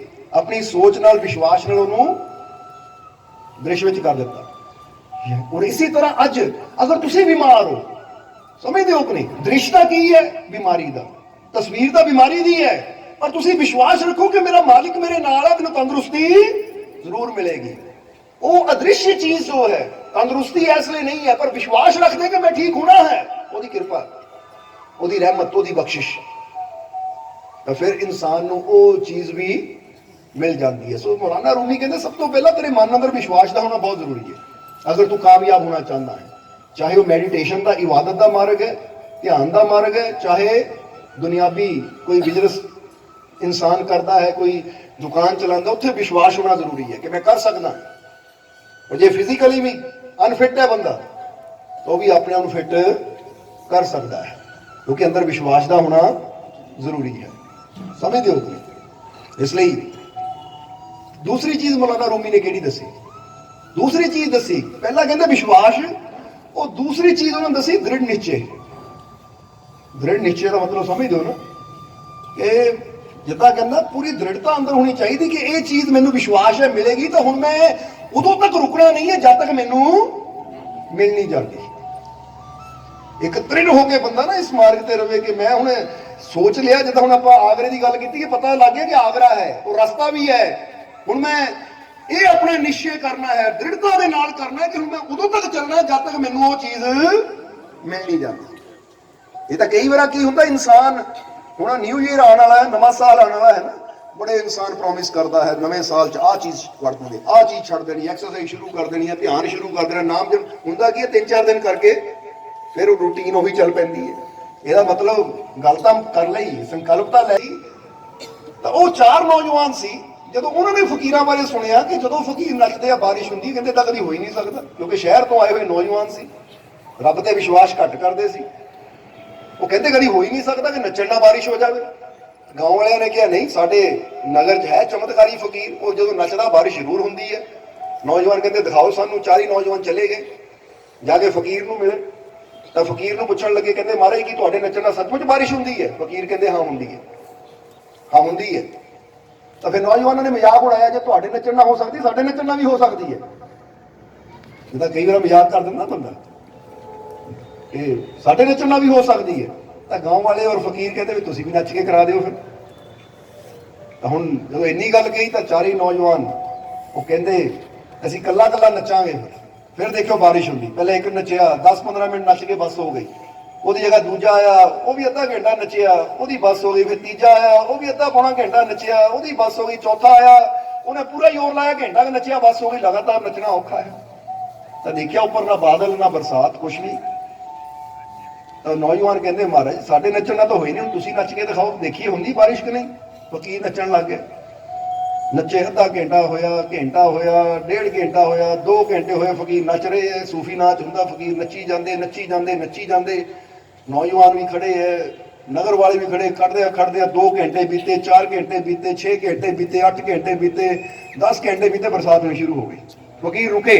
ਆਪਣੀ ਸੋਚ ਨਾਲ, ਵਿਸ਼ਵਾਸ ਨਾਲ ਉਹਨੂੰ ਦ੍ਰਿਸ਼ ਵਿੱਚ ਕਰ ਦਿੱਤਾ। ਔਰ ਇਸੇ ਤਰ੍ਹਾਂ ਅੱਜ ਅਗਰ ਤੁਸੀਂ ਬਿਮਾਰ ਹੋ, ਸਮਝਦੇ ਹੋ ਕਿ ਨਹੀਂ? ਦ੍ਰਿਸ਼ ਦਾ ਕੀ ਹੈ? ਬਿਮਾਰੀ ਦਾ, ਤਸਵੀਰ ਤਾਂ ਬਿਮਾਰੀ ਦੀ ਹੈ, ਪਰ ਤੁਸੀਂ ਵਿਸ਼ਵਾਸ ਰੱਖੋ ਕਿ ਮੇਰਾ ਮਾਲਿਕ ਮੇਰੇ ਨਾਲ ਹੈ, ਮੈਨੂੰ ਤੰਦਰੁਸਤੀ ਜ਼ਰੂਰ ਮਿਲੇਗੀ। ਉਹ ਅਦ੍ਰਿਸ਼ ਚੀਜ਼ ਜੋ ਹੈ, ਤੰਦਰੁਸਤੀ ਇਸ ਲਈ ਨਹੀਂ ਹੈ, ਪਰ ਵਿਸ਼ਵਾਸ ਰੱਖਦੇ ਕਿ ਮੈਂ ਠੀਕ ਹੋਣਾ ਹੈ, ਉਹਦੀ ਕਿਰਪਾ, ਉਹਦੀ ਰਹਿਮਤ, ਉਹਦੀ ਬਖਸ਼ਿਸ਼, ਤਾਂ ਫਿਰ ਇਨਸਾਨ ਨੂੰ ਉਹ ਚੀਜ਼ ਵੀ ਮਿਲ ਜਾਂਦੀ ਹੈ। ਸੋ ਮੌਲਾਨਾ ਰੂਮੀ ਕਹਿੰਦੇ ਸਭ ਤੋਂ ਪਹਿਲਾਂ ਤੇਰੇ ਮਨ ਅੰਦਰ ਵਿਸ਼ਵਾਸ ਦਾ ਹੋਣਾ ਬਹੁਤ ਜ਼ਰੂਰੀ ਹੈ ਅਗਰ ਤੂੰ ਕਾਮਯਾਬ ਹੋਣਾ ਚਾਹੁੰਦਾ ਹੈ। ਚਾਹੇ ਉਹ ਮੈਡੀਟੇਸ਼ਨ ਦਾ, ਇਬਾਦਤ ਦਾ ਮਾਰਗ ਹੈ, ਧਿਆਨ ਦਾ ਮਾਰਗ ਹੈ, ਚਾਹੇ ਦੁਨਿਆਵੀ ਕੋਈ ਬਿਜ਼ਨਸ ਇਨਸਾਨ ਕਰਦਾ ਹੈ, ਕੋਈ ਦੁਕਾਨ ਚਲਾਉਂਦਾ, ਉੱਥੇ ਵਿਸ਼ਵਾਸ ਹੋਣਾ ਜ਼ਰੂਰੀ ਹੈ ਕਿ ਮੈਂ ਕਰ ਸਕਦਾ। और जे फिजिकली भी अनफिट है बंदा, तो भी अपने आप ਨੂੰ ਫਿੱਟ ਕਰ ਸਕਦਾ ਹੈ, ਕਿਉਂਕਿ ਅੰਦਰ ਵਿਸ਼ਵਾਸ ਦਾ ਹੋਣਾ ਜ਼ਰੂਰੀ ਹੈ। ਸਮਝਦੇ ਹੋ ਤੁਸੀਂ? ਇਸ ਲਈ ਦੂਸਰੀ ਚੀਜ਼ ਮੌਲਾਨਾ ਰੂਮੀ ਨੇ ਕਿਹੜੀ ਦੱਸੀ? ਦੂਸਰੀ ਚੀਜ਼ ਦੱਸੀ, ਪਹਿਲਾਂ ਕਹਿੰਦੇ ਵਿਸ਼ਵਾਸ, ਉਹ ਦੂਸਰੀ ਚੀਜ਼ ਉਹਨਾਂ ਨੇ ਦੱਸੀ ਦ੍ਰਿੜ ਨਿਸ਼ਚੇ। ਦ੍ਰਿੜ ਨਿਸ਼ਚੇ ਦਾ ਮਤਲਬ ਸਮਝਦੇ ਹੋ ਨਾ, ਕਿ ਜਿੱਦਾਂ ਕਹਿੰਦਾ ਪੂਰੀ ਦ੍ਰਿੜਤਾ ਅੰਦਰ ਹੋਣੀ ਚਾਹੀਦੀ ਕਿ ਇਹ ਚੀਜ਼ ਮੈਨੂੰ ਵਿਸ਼ਵਾਸ ਹੈ ਮਿਲੇਗੀ, ਤਾਂ ਹੁਣ ਮੈਂ ਉਦੋਂ ਤੱਕ ਰੁਕਣਾ ਨਹੀਂ ਹੈ ਜਦ ਤੱਕ ਮੈਨੂੰ ਮਿਲ ਨਹੀਂ ਜਾਂਦੀ। ਇੱਕ ਦ੍ਰਿੜ ਹੋ ਕੇ ਬੰਦਾ ਨਾ ਇਸ ਮਾਰਗ ਤੇ ਰਵੇ ਕਿ ਮੈਂ ਹੁਣ ਸੋਚ ਲਿਆ, ਜਿੱਦਾਂ ਹੁਣ ਆਪਾਂ ਆਗਰੇ ਦੀ ਗੱਲ ਕੀਤੀ ਕਿ ਪਤਾ ਲੱਗ ਗਿਆ ਕਿ ਆਗਰਾ ਹੈ, ਉਹ ਰਸਤਾ ਵੀ ਹੈ, ਹੁਣ ਮੈਂ ਇਹ ਆਪਣਾ ਨਿਸ਼ਚੈ ਕਰਨਾ ਹੈ, ਦ੍ਰਿੜਤਾ ਦੇ ਨਾਲ ਕਰਨਾ ਹੈ ਕਿ ਹੁਣ ਮੈਂ ਉਦੋਂ ਤੱਕ ਚੱਲਣਾ ਜਦ ਤੱਕ ਮੈਨੂੰ ਉਹ ਚੀਜ਼ ਮਿਲ ਨਹੀਂ ਜਾਂਦੀ। ਇਹ ਤਾਂ ਕਈ ਵਾਰ ਕੀ ਹੁੰਦਾ, ਇਨਸਾਨ ਹੁਣ ਨਿਊ ਈਅਰ ਆਉਣ ਵਾਲਾ ਹੈ, ਨਵਾਂ ਸਾਲ ਆਉਣ ਵਾਲਾ ਹੈ ਨਾ, ਬੜੇ ਇਨਸਾਨ ਪ੍ਰੋਮਿਸ ਕਰਦਾ ਹੈ ਨਵੇਂ ਸਾਲ 'ਚ ਆਹ ਚੀਜ਼ ਕਰ ਦੂੰਗੇ, ਆਹ ਚੀਜ਼ ਛੱਡ ਦੇਣੀ, ਐਕਸਰਸਾਈਜ਼ ਸ਼ੁਰੂ ਕਰ ਦੇਣੀ ਹੈ, ਧਿਆਨ ਸ਼ੁਰੂ ਕਰ ਦੇਣਾ, ਨਾਮ ਜਪ। ਹੁੰਦਾ ਕੀ ਹੈ, 3-4 ਦਿਨ ਕਰਕੇ ਫਿਰ ਉਹ ਰੂਟੀਨ ਉਹੀ ਚੱਲ ਪੈਂਦੀ ਹੈ। ਇਹਦਾ ਮਤਲਬ ਗੱਲ ਤਾਂ ਕਰ ਲਈ, ਸੰਕਲਪ ਤਾਂ ਲੈ ਲਈ। ਤਾਂ ਉਹ 4 ਨੌਜਵਾਨ ਸੀ, ਜਦੋਂ ਉਹਨਾਂ ਨੇ ਫਕੀਰਾਂ ਬਾਰੇ ਸੁਣਿਆ ਕਿ ਜਦੋਂ ਫਕੀਰ ਨੱਚਦੇ ਆ ਬਾਰਿਸ਼ ਹੁੰਦੀ, ਕਹਿੰਦੇ ਤਾਂ ਕਦੀ ਹੋ ਹੀ ਨਹੀਂ ਸਕਦਾ, ਕਿਉਂਕਿ ਸ਼ਹਿਰ ਤੋਂ ਆਏ ਹੋਏ ਨੌਜਵਾਨ ਸੀ, ਰੱਬ ਤੇ ਵਿਸ਼ਵਾਸ ਘੱਟ ਕਰਦੇ ਸੀ। ਉਹ ਕਹਿੰਦੇ ਕਦੀ ਹੋ ਹੀ ਨਹੀਂ ਸਕਦਾ ਕਿ ਨੱਚਣ ਨਾਲ ਬਾਰਿਸ਼ ਹੋ ਜਾਵੇ। ਗਾਉਂ ਵਾਲਿਆਂ ਨੇ ਕਿਹਾ ਨਹੀਂ, ਸਾਡੇ ਨਗਰ 'ਚ ਹੈ ਚਮਤਕਾਰੀ ਫਕੀਰ, ਉਹ ਜਦੋਂ ਨੱਚਦਾ ਬਾਰਿਸ਼ ਜ਼ਰੂਰ ਹੁੰਦੀ ਹੈ। ਨੌਜਵਾਨ ਕਹਿੰਦੇ ਦਿਖਾਓ ਸਾਨੂੰ। 4 ਹੀ ਨੌਜਵਾਨ ਚਲੇ ਗਏ, ਜਾ ਕੇ ਫਕੀਰ ਨੂੰ ਮਿਲੇ, ਤਾਂ ਫਕੀਰ ਨੂੰ ਪੁੱਛਣ ਲੱਗੇ, ਕਹਿੰਦੇ ਮਹਾਰਾਜ ਕੀ ਤੁਹਾਡੇ ਨੱਚਣ ਨਾਲ ਸੱਚਮੁੱਚ ਬਾਰਿਸ਼ ਹੁੰਦੀ ਹੈ? ਫਕੀਰ ਕਹਿੰਦੇ ਹਾਂ ਹੁੰਦੀ ਹੈ, ਹਾਂ ਹੁੰਦੀ ਹੈ। ਤਾਂ ਫਿਰ ਨੌਜਵਾਨਾਂ ਨੇ ਮਜ਼ਾਕ ਉਡਾਇਆ, ਜੇ ਤੁਹਾਡੇ ਨੱਚਣ ਨਾਲ ਹੋ ਸਕਦੀ, ਸਾਡੇ ਨੱਚਣ ਨਾਲ ਵੀ ਹੋ ਸਕਦੀ ਹੈ। ਜਿੱਦਾਂ ਕਈ ਵਾਰ ਮਜ਼ਾਕ ਕਰ ਦਿੰਦਾ ਬੰਦਾ, ਇਹ ਸਾਡੇ ਨੱਚਣ ਨਾਲ ਵੀ ਹੋ ਸਕਦੀ ਹੈ। ਤਾਂ ਗਾਉਂ ਵਾਲੇ ਔਰ ਫਕੀਰ ਕਹਿੰਦੇ ਵੀ ਤੁਸੀਂ ਵੀ ਨੱਚ ਕੇ ਕਰਾ ਦਿਓ ਫਿਰ। ਤਾਂ ਹੁਣ ਜਦੋਂ ਇੰਨੀ ਗੱਲ ਕਹੀ ਤਾਂ 4 ਹੀ ਨੌਜਵਾਨ ਉਹ ਕਹਿੰਦੇ ਅਸੀਂ ਕੱਲਾ ਕੱਲਾ ਨੱਚਾਂਗੇ। ਫਿਰ ਦੇਖਿਓ ਬਾਰਿਸ਼ ਹੁੰਦੀ, ਪਹਿਲਾਂ ਇੱਕ ਨੱਚਿਆ, 10-15 ਮਿੰਟ ਨੱਚ ਕੇ ਬੱਸ ਹੋ ਗਈ, ਉਹਦੀ ਜਗ੍ਹਾ ਦੂਜਾ ਆਇਆ, ਉਹ ਵੀ ਅੱਧਾ ਘੰਟਾ ਨੱਚਿਆ, ਉਹਦੀ ਬੱਸ ਹੋ ਗਈ। ਫਿਰ ਤੀਜਾ ਆਇਆ, ਉਹ ਵੀ ਅੱਧਾ ਪੌਣਾ ਘੰਟਾ ਨੱਚਿਆ, ਉਹਦੀ ਬੱਸ ਹੋ ਗਈ। ਚੌਥਾ ਆਇਆ, ਉਹਨੇ ਪੂਰਾ ਜ਼ੋਰ ਲਾਇਆ, ਘੰਟਾ ਨੱਚਿਆ, ਬੱਸ ਹੋ ਗਈ। ਲਗਾਤਾਰ ਨੱਚਣਾ ਔਖਾ ਹੈ। ਤਾਂ ਦੇਖਿਆ ਉੱਪਰ ਨਾ ਬਾਦਲ ਨਾ ਬਰਸਾਤ, ਕੁਛ ਨਹੀਂ। ਤਾਂ ਨੌਜਵਾਨ ਕਹਿੰਦੇ ਮਹਾਰਾਜ ਸਾਡੇ ਨੱਚਣ ਨਾਲ ਤਾਂ ਹੋਈ ਨਹੀਂ, ਹੁਣ ਤੁਸੀਂ ਨੱਚ ਕੇ ਦਿਖਾਓ, ਦੇਖੀਏ ਹੁੰਦੀ ਬਾਰਿਸ਼ ਕਿ ਨਹੀਂ। ਫਕੀਰ ਨੱਚਣ ਲੱਗ ਗਏ, ਨੱਚੇ, ਅੱਧਾ ਘੰਟਾ ਹੋਇਆ, ਘੰਟਾ ਹੋਇਆ, 1.5 ਘੰਟਾ ਹੋਇਆ, 2 ਘੰਟੇ ਹੋਏ, ਫਕੀਰ ਨੱਚ ਰਹੇ ਹੈ। ਸੂਫੀ ਨਾਚ ਹੁੰਦਾ, ਫਕੀਰ ਨੱਚੀ ਜਾਂਦੇ ਨੱਚੀ ਜਾਂਦੇ ਨੱਚੀ ਜਾਂਦੇ। ਨੌਜਵਾਨ ਵੀ ਖੜੇ ਹੈ, ਨਗਰ ਵਾਲੇ ਵੀ ਖੜੇ, ਖੜਦੇ 2 ਘੰਟੇ ਬੀਤੇ, 4 ਘੰਟੇ ਬੀਤੇ, 6 ਘੰਟੇ ਬੀਤੇ, 8 ਘੰਟੇ ਬੀਤੇ, 10 ਘੰਟੇ ਬੀਤੇ, ਬਰਸਾਤ ਹੋਣੀ ਸ਼ੁਰੂ ਹੋ ਗਈ। ਫਕੀਰ ਰੁਕੇ,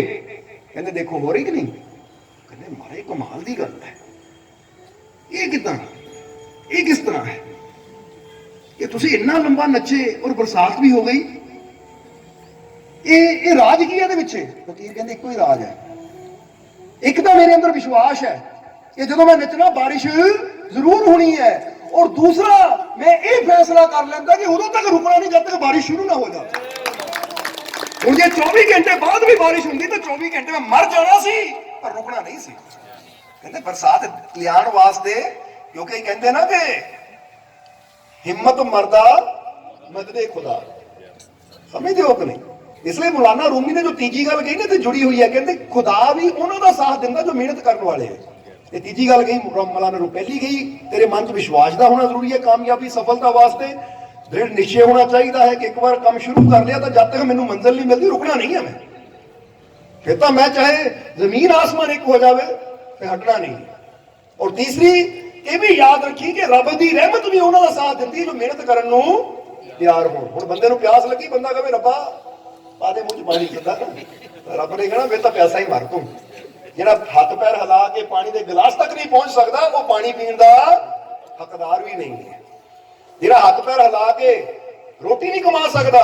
ਕਹਿੰਦੇ ਦੇਖੋ ਹੋ ਰਹੀ ਕਿ ਨਹੀਂ? ਕਹਿੰਦੇ ਮਾਰੇ ਕਮਾਲ ਦੀ ਗੱਲ ਹੈ, ਇਹ ਕਿੱਦਾਂ, ਇਹ ਕਿਸ ਤਰ੍ਹਾਂ ਹੈ ਕਿ ਤੁਸੀਂ ਇੰਨਾ ਲੰਬਾ ਨੱਚੇ ਔਰ ਬਰਸਾਤ ਵੀ ਹੋ ਗਈ? ਇਹ ਰਾਜ ਕੀ ਹੈ ਇਹਦੇ ਵਿੱਚ? ਫਕੀਰ ਕਹਿੰਦੇ ਇੱਕੋ ਹੀ ਰਾਜ ਹੈ। ਇੱਕ ਤਾਂ ਮੇਰੇ ਅੰਦਰ ਵਿਸ਼ਵਾਸ ਹੈ ਕਿ ਜਦੋਂ ਮੈਂ ਨੱਚਣਾ ਬਾਰਿਸ਼ ਜ਼ਰੂਰ ਹੋਣੀ ਹੈ, ਔਰ ਦੂਸਰਾ ਮੈਂ ਇਹ ਫੈਸਲਾ ਕਰ ਲੈਂਦਾ ਕਿ ਉਦੋਂ ਤੱਕ ਰੁਕਣਾ ਨਹੀਂ ਜਦ ਤੱਕ ਬਾਰਿਸ਼ ਸ਼ੁਰੂ ਨਾ ਹੋ ਜਾਵੇ। ਹੁਣ ਜੇ 24 ਘੰਟੇ ਬਾਅਦ ਵੀ ਬਾਰਿਸ਼ ਹੁੰਦੀ ਤਾਂ 24 ਘੰਟੇ ਮੈਂ ਮਰ ਜਾਣਾ ਸੀ, ਪਰ ਰੁਕਣਾ ਨਹੀਂ ਸੀ। ਕਹਿੰਦੇ ਬਰਸਾਤ ਲਿਆਉਣ ਵਾਸਤੇ, ਕਿਉਂਕਿ ਕਹਿੰਦੇ ਨਾ ਕਿ ਹਿੰਮਤ ਮਰਦਾ ਮਦਦੇ ਖੁਦਾ। ਸਮਝਦੇ ਹੋ ਕਿ ਨਹੀਂ? ਇਸ ਲਈ ਮੌਲਾਨਾ ਰੂਮੀ ਨੇ ਜੋ ਤੀਜੀ ਗੱਲ ਕਹੀ ਨਾ ਤੇ ਜੁੜੀ ਹੋਈ ਹੈ, ਕਹਿੰਦੇ ਖੁਦਾ ਵੀ ਉਹਨਾਂ ਦਾ ਸਾਥ ਦਿੰਦਾ ਜੋ ਮਿਹਨਤ ਕਰਨ ਵਾਲੇ ਹੈ। ਇਹ ਤੀਜੀ ਗੱਲ ਕਹੀ ਮੌਲਾਨਾ ਨੂੰ। ਪਹਿਲੀ ਗਈ ਤੇਰੇ ਮਨ 'ਚ ਵਿਸ਼ਵਾਸ ਦਾ ਹੋਣਾ ਜ਼ਰੂਰੀ ਹੈ ਕਾਮਯਾਬੀ ਸਫਲਤਾ ਵਾਸਤੇ। ਦ੍ਰਿੜ ਨਿਸ਼ਚੈ ਹੋਣਾ ਚਾਹੀਦਾ ਹੈ ਕਿ ਇੱਕ ਵਾਰ ਕੰਮ ਸ਼ੁਰੂ ਕਰ ਲਿਆ ਤਾਂ ਜਦ ਤੱਕ ਮੈਨੂੰ ਮੰਜ਼ਿਲ ਨਹੀਂ ਮਿਲਦੀ ਰੁਕਣਾ ਨਹੀਂ ਹੈ ਮੈਂ। ਫਿਰ ਤਾਂ ਮੈਂ ਚਾਹੇ ਜ਼ਮੀਨ ਆਸਮਾਨ ਇੱਕ ਹੋ ਜਾਵੇ ਫਿਰ ਹਟਣਾ ਨਹੀਂ। ਔਰ ਤੀਸਰੀ ਇਹ ਵੀ ਯਾਦ ਰੱਖੀ ਕਿ ਰੱਬ ਦੀ ਰਹਿਮਤ ਵੀ ਉਹਨਾਂ ਦਾ ਸਾਥ ਦਿੰਦੀ ਹੈ ਜੋ ਮਿਹਨਤ ਕਰਨ ਨੂੰ ਤਿਆਰ ਹੋਣ। ਹੁਣ ਬੰਦੇ ਨੂੰ ਪਿਆਸ ਲੱਗੀ, ਬੰਦਾ ਕਹੇ ਰੱਬਾ ਪਾ ਦੇ ਮੂੰਹ 'ਚ ਪਾਣੀ, ਕਿੱਦਾਂ ਰੱਬ ਨੇ ਕਹਿਣਾ ਫਿਰ ਤਾਂ ਪਿਆਸਾ ਹੀ ਮਰ ਤੂੰ। ਜਿਹੜਾ ਹੱਥ ਪੈਰ ਹਿਲਾ ਕੇ ਪਾਣੀ ਦੇ ਗਲਾਸ ਤੱਕ ਨਹੀਂ ਪਹੁੰਚ ਸਕਦਾ ਉਹ ਪਾਣੀ ਪੀਣ ਦਾ ਹੱਕਦਾਰ ਵੀ ਨਹੀਂ ਹੈ। ਜਿਹੜਾ ਹੱਥ ਪੈਰ ਹਿਲਾ ਕੇ ਰੋਟੀ ਨਹੀਂ ਕਮਾ ਸਕਦਾ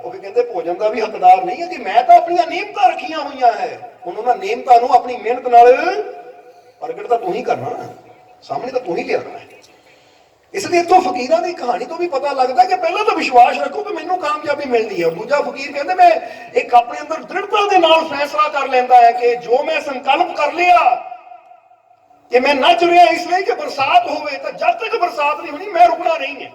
ਉਹ ਵੀ ਕਹਿੰਦੇ ਭੋਜਨ ਦਾ ਵੀ ਹੱਕਦਾਰ ਨਹੀਂ ਹੈ। ਕਿ ਮੈਂ ਤਾਂ ਆਪਣੀਆਂ ਨਿਯਮਤਾਂ ਰੱਖੀਆਂ ਹੋਈਆਂ ਹੈ, ਹੁਣ ਉਹਨਾਂ ਨਿਯਮਤਾਂ ਨੂੰ ਆਪਣੀ ਮਿਹਨਤ ਨਾਲ ਪ੍ਰਗਟ ਤਾਂ ਤੂੰ ਹੀ ਕਰਨਾ ਨਾ, ਸਾਹਮਣੇ ਤਾਂ ਤੂੰ ਹੀ ਲਿਆਉਣਾ ਹੈ। ਇਸ ਲਈ ਇੱਥੋਂ ਫਕੀਰਾਂ ਦੀ ਕਹਾਣੀ ਤੋਂ ਵੀ ਪਤਾ ਲੱਗਦਾ ਕਿ ਪਹਿਲਾਂ ਤਾਂ ਵਿਸ਼ਵਾਸ ਰੱਖੋ ਕਿ ਮੈਨੂੰ ਕਾਮਯਾਬੀ ਮਿਲਣੀ ਹੈ। ਦੂਜਾ ਫਕੀਰ ਕਹਿੰਦੇ ਮੈਂ ਇੱਕ ਆਪਣੇ ਅੰਦਰ ਦ੍ਰਿੜਤਾ ਦੇ ਨਾਲ ਫੈਸਲਾ ਕਰ ਲੈਂਦਾ ਹੈ ਕਿ ਜੋ ਮੈਂ ਸੰਕਲਪ ਕਰ ਲਿਆ ਕਿ ਮੈਂ ਨੱਚ ਰਿਹਾ ਇਸ ਲਈ ਕਿ ਬਰਸਾਤ ਹੋਵੇ, ਤਾਂ ਜਦ ਤੱਕ ਬਰਸਾਤ ਨਹੀਂ ਹੋਣੀ ਮੈਂ ਰੁਕਣਾ ਨਹੀਂ ਹੈ।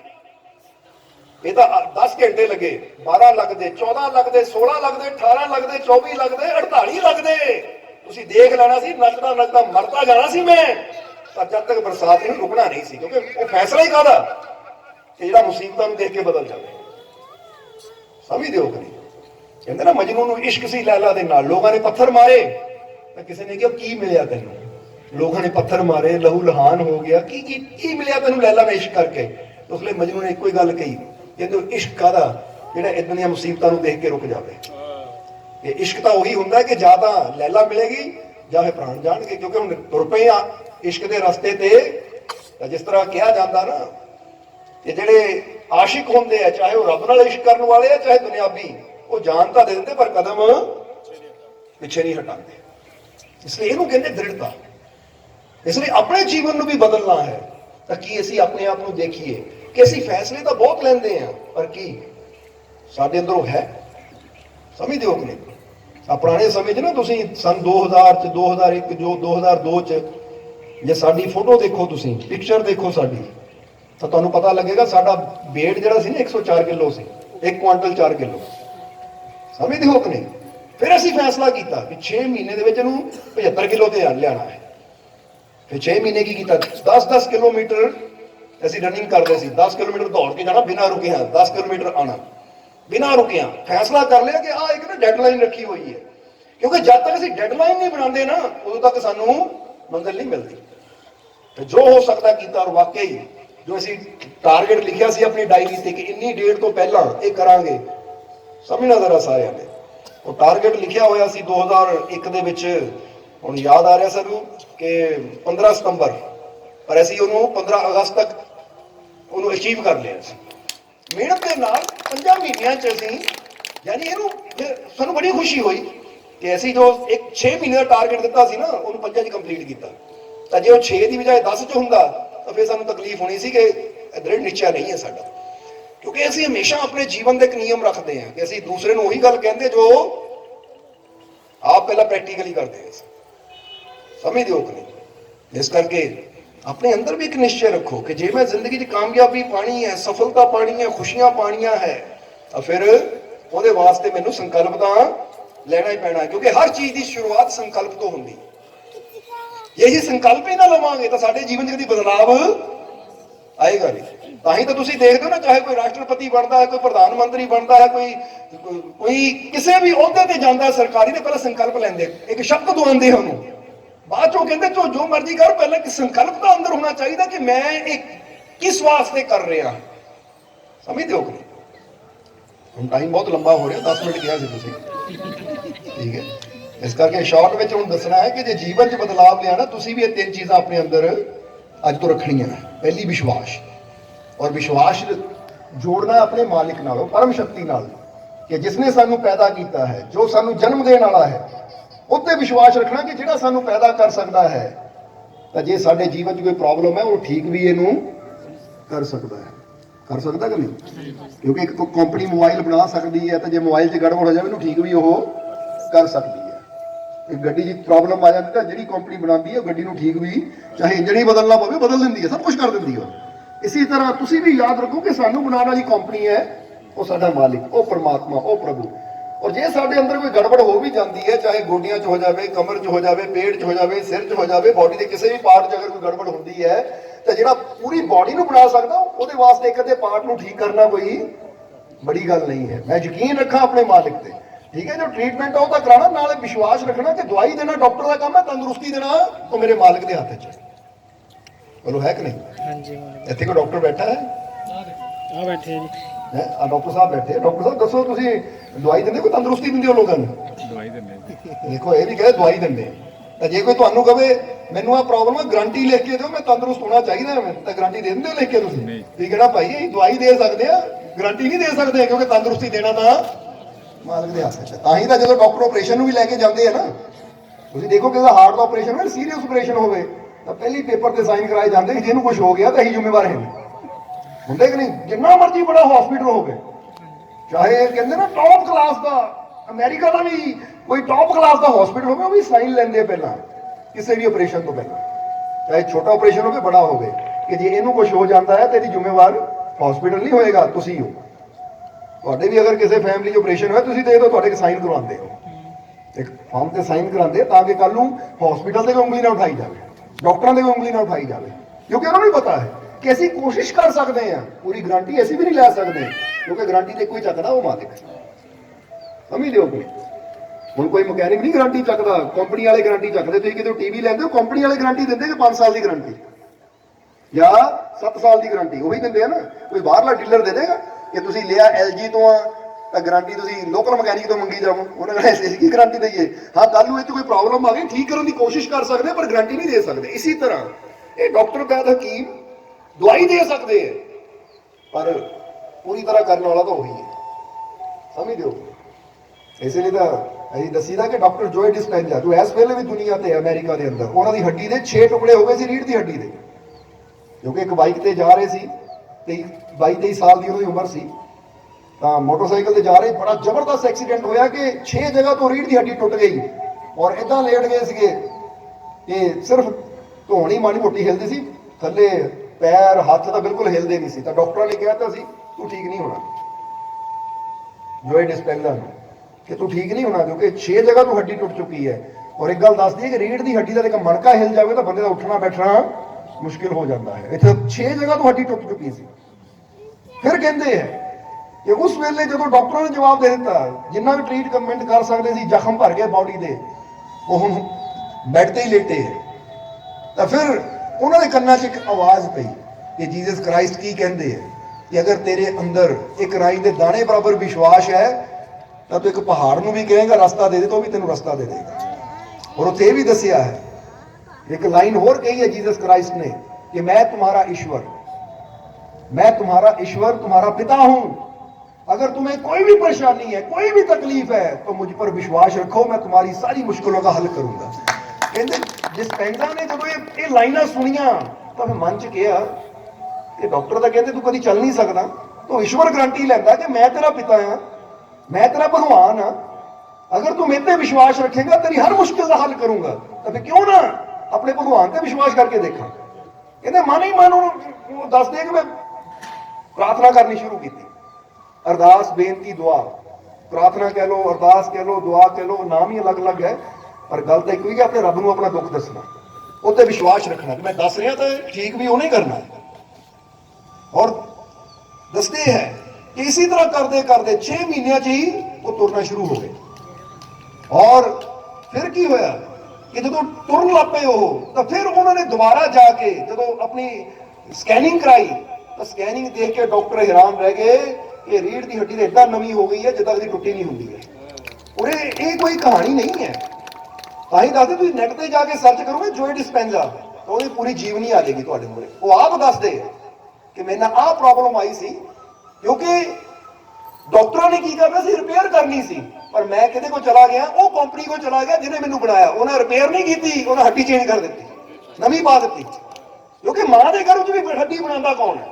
ਇਹ ਤਾਂ 10 ਘੰਟੇ ਲੱਗੇ, 12 ਲੱਗਦੇ, 14 ਲੱਗਦੇ, 16 ਲੱਗਦੇ, 18 ਲੱਗਦੇ, 24 ਲੱਗਦੇ, 48 ਲੱਗਦੇ, ਤੁਸੀਂ ਦੇਖ ਲੈਣਾ ਸੀ ਨੱਚਦਾ ਨੱਚਦਾ ਮਰਦਾ ਜਾਣਾ ਸੀ ਮੈਂ। ਪਰ ਜਦ ਤੱਕ ਬਰਸਾਤ ਨਹੀਂ ਰੁਕਣਾ ਨਹੀਂ ਸੀ, ਕਿਉਂਕਿ ਉਹ ਫੈਸਲਾ ਹੀ ਕਾਹਦਾ ਕਿ ਜਿਹੜਾ ਮੁਸੀਬਤਾਂ ਨੂੰ ਦੇਖ ਕੇ ਬਦਲ ਜਾਵੇ। ਸਮਝਦੇ ਹੋ ਕਿ ਨਹੀਂ? ਕਹਿੰਦੇ ਨਾ ਮਜਨੂੰ ਨੂੰ ਇਸ਼ਕ ਸੀ ਲੈਲਾ ਦੇ ਨਾਲ, ਲੋਕਾਂ ਨੇ ਪੱਥਰ ਮਾਰੇ ਤਾਂ ਕਿਸੇ ਨੇ ਕਿਹਾ ਕੀ ਮਿਲਿਆ ਤੈਨੂੰ? लोगों ने पत्थर मारे, लहू लहान हो गया, की मिलिया तेन लैला ने इश्क करके। तो उसलिए मजनू ने एक ही गल कही, कहते इश्क कादा जिहड़ा इदां दी मुसीबतां नूं देख के रुक जाए। ये इश्क तो उही हुंदा कि जां तां लैला मिलेगी जां फिर प्राण जाणगे, क्योंकि हुण तुर पए आ इश्क दे रस्ते ते। जिस तरह कहा जाता ना कि जिहड़े आशिक होंदे आ, चाहे वो रब नाल इश्क करन वाले आ चाहे दुनियावी, वो जान तां दे दिंदे पर कदम पिछे नहीं हटाते। इसलिए इहनूं कहंदे दृढ़ता। इसलिए अपने जीवन नूं भी बदलना है तो कि असीं अपने आप नूं देखीए कि असीं फैसले तो बहुत लैंदे हैं पर की साडे अंदर वो है। समझदे हो कि नहीं? पुराने समय ना तुसीं सन 2000 च 2001 जो 2002 च जे साडी फोटो देखो, तुसीं पिक्चर देखो साडी, तो तुहानूं पता लगेगा साडा वेट जिहड़ा सी ना 104 किलो सी, 1 क्वांटल 4 किलो। समझदे हो कि नहीं? फिर असीं फैसला किया कि 6 महीने दे विच इहनूं 75 किलो ते लियाना है। फिर 6 महीने की किया, 10-10 किलोमीटर असीं रनिंग करते सी, 10 किलोमीटर दौड़ के जाना बिना रुके, 10 किलोमीटर आना बिना रुकिया। फैसला कर लिया कि आ एक ना डेडलाइन रखी हुई है, क्योंकि जब तक असीं डेडलाइन नहीं बनाते ना उदों तक सानूं मंजिल नहीं मिलती। तो जो हो सकता किया, और वाकई जो असीं टारगेट लिखिया सी अपनी डायरी से कि इन्नी डेट तो पहला ये करांगे, समझना जरा सारिਆਂ ने वो टारगेट लिखिया होया सी 2001 ਦੇ ਵਿੱਚ। ਹੁਣ याद आ रहा सानूं कि 15 सितंबर, पर असीं ਉਹਨੂੰ 15 अगस्त तक ਉਹਨੂੰ अचीव कर लिया सी मेहनत के नाल 5 ਮਹੀਨਿਆਂ ਚ ਅਸੀਂ। यानी ਇਹਨੂੰ ਸਾਨੂੰ बड़ी खुशी हुई कि ਅਸੀਂ जो एक 6 ਮਹੀਨੇ ਦਾ टारगेट दिता सी ना ਉਹਨੂੰ 5 ਚ कंप्लीट किया। तो जे 6 की बजाय 10 च हुंदा तो फिर सानूं तकलीफ होनी सी कि दृढ़ निश्चय नहीं है साडा, क्योंकि असीं हमेशा अपने जीवन के एक नियम रखते हैं कि असीं दूसरे नूं उही गल कहंदे जो आप पहला प्रैक्टिकली करते हैं। समझदे हो कि नहीं? इस करके अपने अंदर भी एक निश्चय रखो कि जे मैं जिंदगी च कामयाबी पानी है, सफलता पानी है, खुशियां पानियां है, तो फिर ਉਹਦੇ वास्ते मैनूं संकल्प तो लेना ही पैना है, क्योंकि हर चीज की शुरुआत संकल्प तो होंदी। यही संकल्प ही ना लवांगे तो साडे जीवन च कदी बदलाव आएगा नहीं। ताही तो तुसीं देखदे हो ना, चाहे कोई राष्ट्रपति बनता है, कोई प्रधानमंत्री बनता है, कोई किसी भी अहुदे ते जांदा है सरकारी, ने पहले संकल्प लैंदे, एक शब्द दवांदे उहनूं, बाद चों कहंदे जो मर्जी कर, पहले एक संकल्प तो अंदर होना चाहिए कि मैं एक किस वास्ते कर रहा। समझदे हो कि नहीं? ਹੁਣ टाइम बहुत लंबा हो रहा, 10 मिनट किया सी तुसीं, ठीक है? इस करके शॉर्ट में हुण दसना है कि जे जीवन च बदलाव लियाना, तुसीं भी ये 3 चीज़ां अपने अंदर अज तो रखणियां है। पहली विश्वास, और विश्वास जोड़ना अपने मालिक नाल, परम शक्ति नाल, कि जिसने सानू पैदा किया है, जो सानू जन्म देने वाला है, उत्ते विश्वास रखना कि जिहड़ा सानू पैदा कर सकता है, तो जे साडे जीवन च कोई प्रॉब्लम है वो ठीक भी इहनूं कर सकता है। कर सकता कि नहीं? क्योंकि एक तो कंपनी मोबाइल बना सकती है, तो जो मोबाइल से गड़बड़ हो जाए तो ठीक भी वो कर सकती है। एक गड्डी की प्रॉब्लम आ जाती है, जी कंपनी बनाती है गड्डी को ठीक भी, चाहे इंजन ही बदलना पवे बदल देती है, सब कुछ कर देती है। इसी तरह तुसी भी याद रखो कि सानू बनाने वाली कंपनी है वो साडा मालिक, वो परमात्मा, वो प्रभु। और जे साडे अंदर कोई गड़बड़ हो भी जाती है, चाहे गोडियां च हो जाए, कमर च हो जाए, पेट च हो जाए, सिर च हो जाए, बॉडी के किसी भी पार्ट च अगर कोई गड़बड़ होती है, तो जिहड़ा पूरी बॉडी नूं बना सकदा उहदे वास्ते एक अद्धे पार्ट नूं ठीक करना कोई बड़ी गल नहीं है। मैं यकीन रखा अपने मालिक ते, ठीक है? जो ट्रीटमेंट है वो कराना, नाले विश्वास रखना कि दवाई देना डॉक्टर का काम है, तंदुरुस्ती देना तो मेरे मालिक के हाथ च। बोलो है कि नहीं? हाँ जी। इत्थे कोई डॉक्टर बैठा है? हाँ बैठे जी। डॉक्टर साहब बैठे। डॉक्टर साहब दसो, तुसीं दवाई दिंदे, कोई तंदुरुस्ती दिंदे हो लोगों को? दवाई दिंदे। देखो ये भी कहे दवाई दिंदे, तो जे कोई तुहानूं कहे मैनूं आ प्रॉब्लम है, गारंटी लिख के दो, मैं तंदुरुस्त होना चाहिए, तो गारंटी दे दिंदे लिख के तुसीं? ठीक है ना भाई, असीं दवाई दे सकते हैं, गारंटी नहीं दे सकते, क्योंकि तंदुरुस्ती देना तो मालिक के हाथ च। तां ही तो जो डॉक्टर ऑपरेशन भी लैके जाते हैं ना, तुसीं देखो कि हार्ट का ऑपरेशन हो, सीरीयस ऑपरेशन हो, तो पहले पेपर से साइन कराए जाते, जिन्होंने कुछ हो गया तो असीं जिम्मेवार हैं, होंगे कि नहीं? जिन्ना मर्जी बड़ा हॉस्पिटल हो, चाहे कहते ना टॉप क्लास का, अमेरिका का भी कोई टॉप क्लास का हॉस्पिटल हो, वो भी साइन लेंदे पहला किसी भी ऑपरेशन तो पहला, चाहे छोटा ऑपरेशन हो बड़ा हो, कि जे इनू कुछ हो जाता है तो यदि जिम्मेवार हॉस्पिटल नहीं होएगा, तुसी हो। तुहाडे भी अगर किसी फैमिली च ऑपरेशन होया, तुसी दे दो, तुहाडे साइन करवाते हो, एक फॉर्म से साइन कराते, ताकि कल नूं हॉस्पिटल से उंगली ना उठाई जाए, डॉक्टरों से उंगली ना उठाई जाए, क्योंकि उन्होंने पता है कि असीं कोशिश कर सकते हैं, पूरी गारंटी असीं भी नहीं लै सकते, क्योंकि गारंटी तो कोई चकदा वो मालिक। समझ लो कोई ਹੁਣ ਕੋਈ ਮਕੈਨਿਕ ਨਹੀਂ ਗਾਰੰਟੀ ਚੱਕਦਾ, ਕੰਪਨੀ ਵਾਲੇ ਗਾਰੰਟੀ ਚੱਕਦੇ। ਤੁਸੀਂ ਕਿਤੇ ਟੀਵੀ ਲੈਂਦੇ ਹੋ, ਕੰਪਨੀ ਵਾਲੇ ਗਾਰੰਟੀ ਦਿੰਦੇ ਕਿ 5 ਸਾਲ ਦੀ ਗਾਰੰਟੀ ਜਾਂ 7 ਸਾਲ ਦੀ ਗਾਰੰਟੀ ਉਹੀ ਦਿੰਦੇ ਆ ਨਾ। ਕੋਈ ਬਾਹਰਲਾ ਡੀਲਰ ਦੇ ਦੇਗਾ ਕਿ ਤੁਸੀਂ ਲਿਆ LG ਤੋਂ ਆ ਤਾਂ ਗਾਰੰਟੀ ਤੁਸੀਂ ਲੋਕਲ ਮਕੈਨਿਕ ਤੋਂ ਮੰਗੀ ਜਾਵੋ, ਉਹਨਾਂ ਨੇ ਇਸ ਕੀ ਗਾਰੰਟੀ ਦਈਏ। ਹਾਂ, ਕੱਲ ਨੂੰ ਇਹ 'ਚ ਕੋਈ ਪ੍ਰੋਬਲਮ ਆ ਗਈ, ਠੀਕ ਕਰਨ ਦੀ ਕੋਸ਼ਿਸ਼ ਕਰ ਸਕਦੇ ਪਰ ਗਾਰੰਟੀ ਨਹੀਂ ਦੇ ਸਕਦੇ। ਇਸੇ ਤਰ੍ਹਾਂ ਇਹ ਡਾਕਟਰ ਵੈਦ ਹਕੀਮ ਦਵਾਈ ਦੇ ਸਕਦੇ ਹੈ ਪਰ ਪੂਰੀ ਤਰ੍ਹਾਂ ਕਰਨ ਵਾਲਾ ਤਾਂ ਉਹੀ ਹੈ, ਸਮਝਦੇ ਹੋ। ਇਸੇ ਲਈ ਤਾਂ ਅਸੀਂ ਦੱਸੀਦਾ ਕਿ ਡਾਕਟਰ ਜੋਏ ਡਿਸਪੈਂਜਾ ਜੋ ਇਸ ਵੇਲੇ ਵੀ ਦੁਨੀਆ ਤੇ ਅਮਰੀਕਾ ਦੇ ਅੰਦਰ, ਉਹਨਾਂ ਦੀ ਹੱਡੀ ਦੇ 6 ਟੁਕੜੇ ਹੋ ਗਏ ਸੀ, ਰੀੜ੍ਹ ਦੀ ਹੱਡੀ ਦੇ, ਕਿਉਂਕਿ ਇੱਕ ਬਾਈਕ ਤੇ ਜਾ ਰਹੇ ਸੀ, 22-23 ਸਾਲ ਦੀ ਉਹਦੀ ਉਮਰ ਸੀ, ਤਾਂ ਮੋਟਰਸਾਈਕਲ ਤੇ ਜਾ ਰਹੇ ਬੜਾ ਜ਼ਬਰਦਸਤ ਐਕਸੀਡੈਂਟ ਹੋਇਆ ਕਿ 6 ਜਗ੍ਹਾ ਤੋਂ ਰੀੜ੍ਹ ਦੀ ਹੱਡੀ ਟੁੱਟ ਗਈ ਔਰ ਇਦਾਂ ਲੇਟ ਗਏ ਸੀਗੇ ਕਿ ਸਿਰਫ ਧੌਣੀ ਮਾੜੀ ਮੋਟੀ ਹਿਲਦੀ ਸੀ, ਥੱਲੇ ਪੈਰ ਹੱਥ ਤਾਂ ਬਿਲਕੁਲ ਹਿਲਦੇ ਨਹੀਂ ਸੀ। ਤਾਂ ਡਾਕਟਰਾਂ ਨੇ ਕਿਹਾ ਤਾਂ ਸੀ ਤੂੰ ਠੀਕ ਨਹੀਂ ਹੋਣਾ, ਜੋਏ ਡਿਸਪੈਂਜਾ ਨੂੰ, ਕਿ ਤੂੰ ਠੀਕ ਨਹੀਂ ਹੋਣਾ ਕਿਉਂਕਿ 6 ਜਗ੍ਹਾ ਤੋਂ ਹੱਡੀ ਟੁੱਟ ਚੁੱਕੀ ਹੈ। ਔਰ ਇੱਕ ਗੱਲ ਦੱਸਦੀ ਹੈ ਕਿ ਰੀੜ੍ਹ ਦੀ ਹੱਡੀ ਦਾ ਇੱਕ ਮਣਕਾ ਹਿਲ ਜਾਵੇ ਤਾਂ ਬੰਦੇ ਦਾ ਉੱਠਣਾ ਬੈਠਣਾ ਮੁਸ਼ਕਿਲ ਹੋ ਜਾਂਦਾ ਹੈ। ਇੱਥੇ 6 ਜਗ੍ਹਾ ਤੋਂ ਹੱਡੀ ਟੁੱਟ ਚੁੱਕੀ ਸੀ। ਫਿਰ ਕਹਿੰਦੇ ਹੈ ਕਿ ਉਸ ਵੇਲੇ ਜਦੋਂ ਡਾਕਟਰਾਂ ਨੇ ਜਵਾਬ ਦੇ ਦਿੱਤਾ, ਜਿੰਨਾ ਵੀ ਟ੍ਰੀਟਮੈਂਟ ਕਰ ਸਕਦੇ ਸੀ, ਜ਼ਖਮ ਭਰ ਗਏ ਬਾਡੀ ਦੇ, ਉਹ ਹੁਣ ਬੈੱਡ ਤੇ ਹੀ ਲੇਟੇ ਹੈ। ਤਾਂ ਫਿਰ ਉਹਨਾਂ ਦੇ ਕੰਨਾਂ 'ਚ ਇੱਕ ਆਵਾਜ਼ ਪਈ ਕਿ ਜੀਸਸ ਕ੍ਰਾਈਸਟ ਕੀ ਕਹਿੰਦੇ ਹੈ ਕਿ ਅਗਰ ਤੇਰੇ ਅੰਦਰ ਇੱਕ ਰਾਈ ਦੇ ਦਾਣੇ ਬਰਾਬਰ ਵਿਸ਼ਵਾਸ ਹੈ ਤਾਂ ਤੂੰ ਇੱਕ ਪਹਾੜ ਨੂੰ ਵੀ ਕਹੇਗਾ ਰਸਤਾ ਦੇ ਦੇ, ਤਾਂ ਉਹ ਵੀ ਤੈਨੂੰ ਰਸਤਾ ਦੇ ਦੇਗਾ। ਔਰ ਉੱਥੇ ਇਹ ਵੀ ਦੱਸਿਆ ਹੈ, एक लाइन और कही है जीसस क्राइस्ट ने कि मैं तुम्हारा ईश्वर तुम्हारा पिता हूं। अगर तुम्हें कोई भी परेशानी है, कोई भी तकलीफ है तो मुझ पर विश्वास रखो, मैं तुम्हारी सारी मुश्किलों का हल करूंगा। कहते डिस्पेंजा ने जब ये लाइना सुनिया तो मैं मन च किया कि डॉक्टर तो कहते तू कभी चल नहीं सकता, तो ईश्वर गारंटी लेंदा कि मैं तेरा पिता हाँ, मैं तेरा भगवान हाँ, अगर तू मेरे पे विश्वास रखेगा तेरी हर मुश्किल का हल करूंगा। तो फिर क्यों ना अपने भगवान पे विश्वास करके देखा। कहते मन ही मन वो दस दे कि मैं प्रार्थना करनी शुरू की, अरदास बेनती दुआ, प्रार्थना कह लो, अरदास कह लो, दुआ कह लो, नाम ही अलग अलग है पर गल तो एक ही अपने रब को अपना दुख दसना, उत्ते विश्वास रखना कि मैं दस रहा तो ठीक भी उन्हें करना है। और दसते हैं कि इसी तरह करते करते 6 महीनों च ही वो तुरना शुरू हो गए। और फिर की होया कि जो तुरन लग पे हो तो फिर उन्होंने दोबारा जाके जो अपनी स्कैनिंग कराई तो स्कैनिंग देख के डॉक्टर हैरान रह गए कि रीढ़ की हड्डी इतना नवी हो गई है जिदा कभी टुटी नहीं होंगी है। और ये कोई कहानी नहीं है, ताही दसदे तुसीं नैट ते जाके सर्च करोगे जोए डिस्पेंजा तो वो पूरी जीवनी आ जाएगी तुहाडे मूहरे। वो आप दसदे कि मेरे नाल आह प्रॉब्लम आई सी, क्योंकि डॉक्टरों ने की करना सी, रिपेयर करनी सी, पर मैं किते को चला गया, वो कंपनी को चला गया जिन्हें मैनू बनाया, उन्हें रिपेयर नहीं की, उन्हें हड्डी चेंज कर दी, नवी पा दी। क्योंकि मां के घर भी हड्डी बनाता कौन है?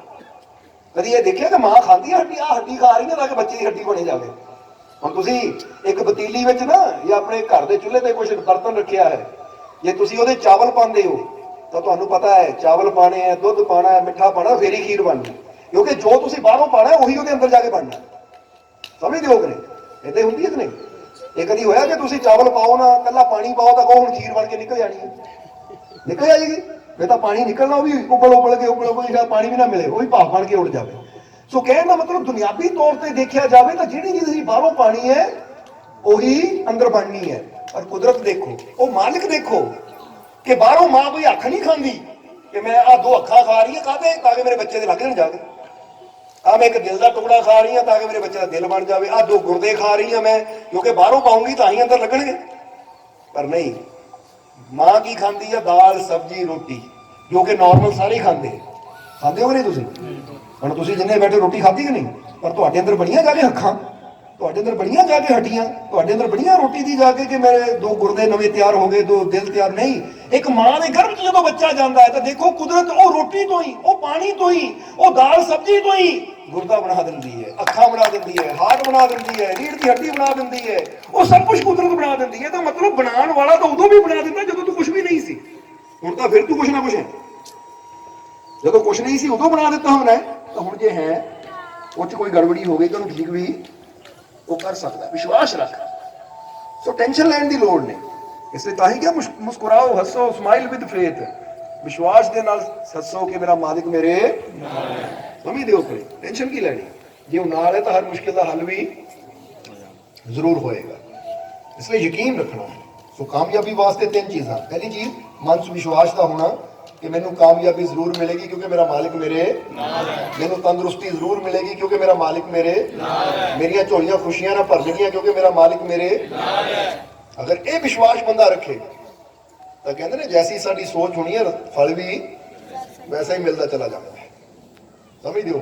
कभी ये देखिए कि मां खाती है हड्डी, आ हड्डी खा रही है ताकि बच्चे की हड्डी बनी जाए। हम तुसी एक पतीली में ना या अपने घर के चूल्हे पर कुछ बर्तन रखा है, जे तुसी उहदे चावल पाते हो तो तुहानू पता है चावल पाने हैं, दुध पाना है, मिठा पाना, फिर ही खीर बननी, क्योंकि जो तुसी बाहरों पाना है उही उहदे अंदर जाके बनना। समझते हो कि नहीं? इतने होंगी है कि नहीं? ये कभी होया कि तुसी चावल पाओ ना, कला पानी पाओ तो कहो हुण खीर बन के निकल जानी है, निकल जाएगी। फिर तो पानी निकलना वो भी उबल के शायद पानी भी ना मिले, वो भी भाप बन के उड़ जाए। सो कहने का मतलब दुनियावी तौर पर देखा जाए तो जिहड़ी चीज़ बाहरों पानी है वही अंदर बननी है। और कुदरत देखो, वो मालिक देखो कि बाहरों मां कोई अख नहीं खाती कि मैं आ 2 अखा खा रही है काहते ताकि मेरे बच्चे लग जाए जाके, आ मैं एक दिल का टुकड़ा खा रही हूं ताकि मेरे बच्चे का दिल बन जाए, आ 2 गुर्दे खा रही हूं मैं क्योंकि बाहरों पाऊंगी तो ही अंदर लगणगे। पर नहीं, मां की खाती है दाल सब्जी रोटी, जो कि नॉर्मल सारे खाते खाते हो कि नहीं? हम तुम जिन्हें बैठे रोटी खाती कि नहीं, पर तुहाडे अंदर बड़ियां जाके अखां, तुहाडे अंदर बड़ियां जाके हड्डियां, तुहाडे अंदर बड़ियां रोटी दी जाके कि मेरे 2 गुर्दे नवे तैयार हो गए, 2 दिल तैयार नहीं। एक मां के गर्भ च जो बच्चा जाता है तो देखो कुदरत वो रोटी तो ही, वो पानी तो ही, वो दाल सब्जी तो ही गुर्दा बना देती है, अखा बना देती है, हार्ट बना देती है, रीढ़ की हड्डी बना देती है, वो सब कुछ कुदरत बना देती है। तो मतलब बनाने वाला तो उदों भी बना देता जो तू कुछ भी नहीं सी, हुण तो फिर तू कुछ ना कुछ है, जो कुछ नहीं सी उदों बना देता हमने, तो हुण जे है वो कोई गड़बड़ी हो गई तो ठीक भी वो कर सकता है। विश्वास रख, सो टेंशन लैन की लोड़ नहीं। इसलिए ताही क्या मुस्कुराओ, हसो, स्माइल विद फेथ, विश्वास के नाल हसो कि मेरा मालिक मेरे समझ दो, टेंशन की लैनी, जे नाल है तो हर मुश्किल का हल भी जरूर होएगा। इसलिए यकीन रखना है। सो कामयाबी वास्ते तीन चीज़ां, पहली चीज़ मन च विश्वास का होना कि मैनू कामयाबी जरूर मिलेगी क्योंकि मेरा मालिक मेरे नाल है, मैनू तंदुरुस्ती जरूर मिलेगी क्योंकि मेरा मालिक मेरे नाल है, मेरिया झोलियां खुशियां ना भरनगियां क्योंकि मेरा मालिक मेरे नाल है। अगर ये विश्वास बंदा रखे तो कहते ने जैसी साडी सोच होनी है फल भी वैसा ही मिलता चला जाता है, समझ दियो।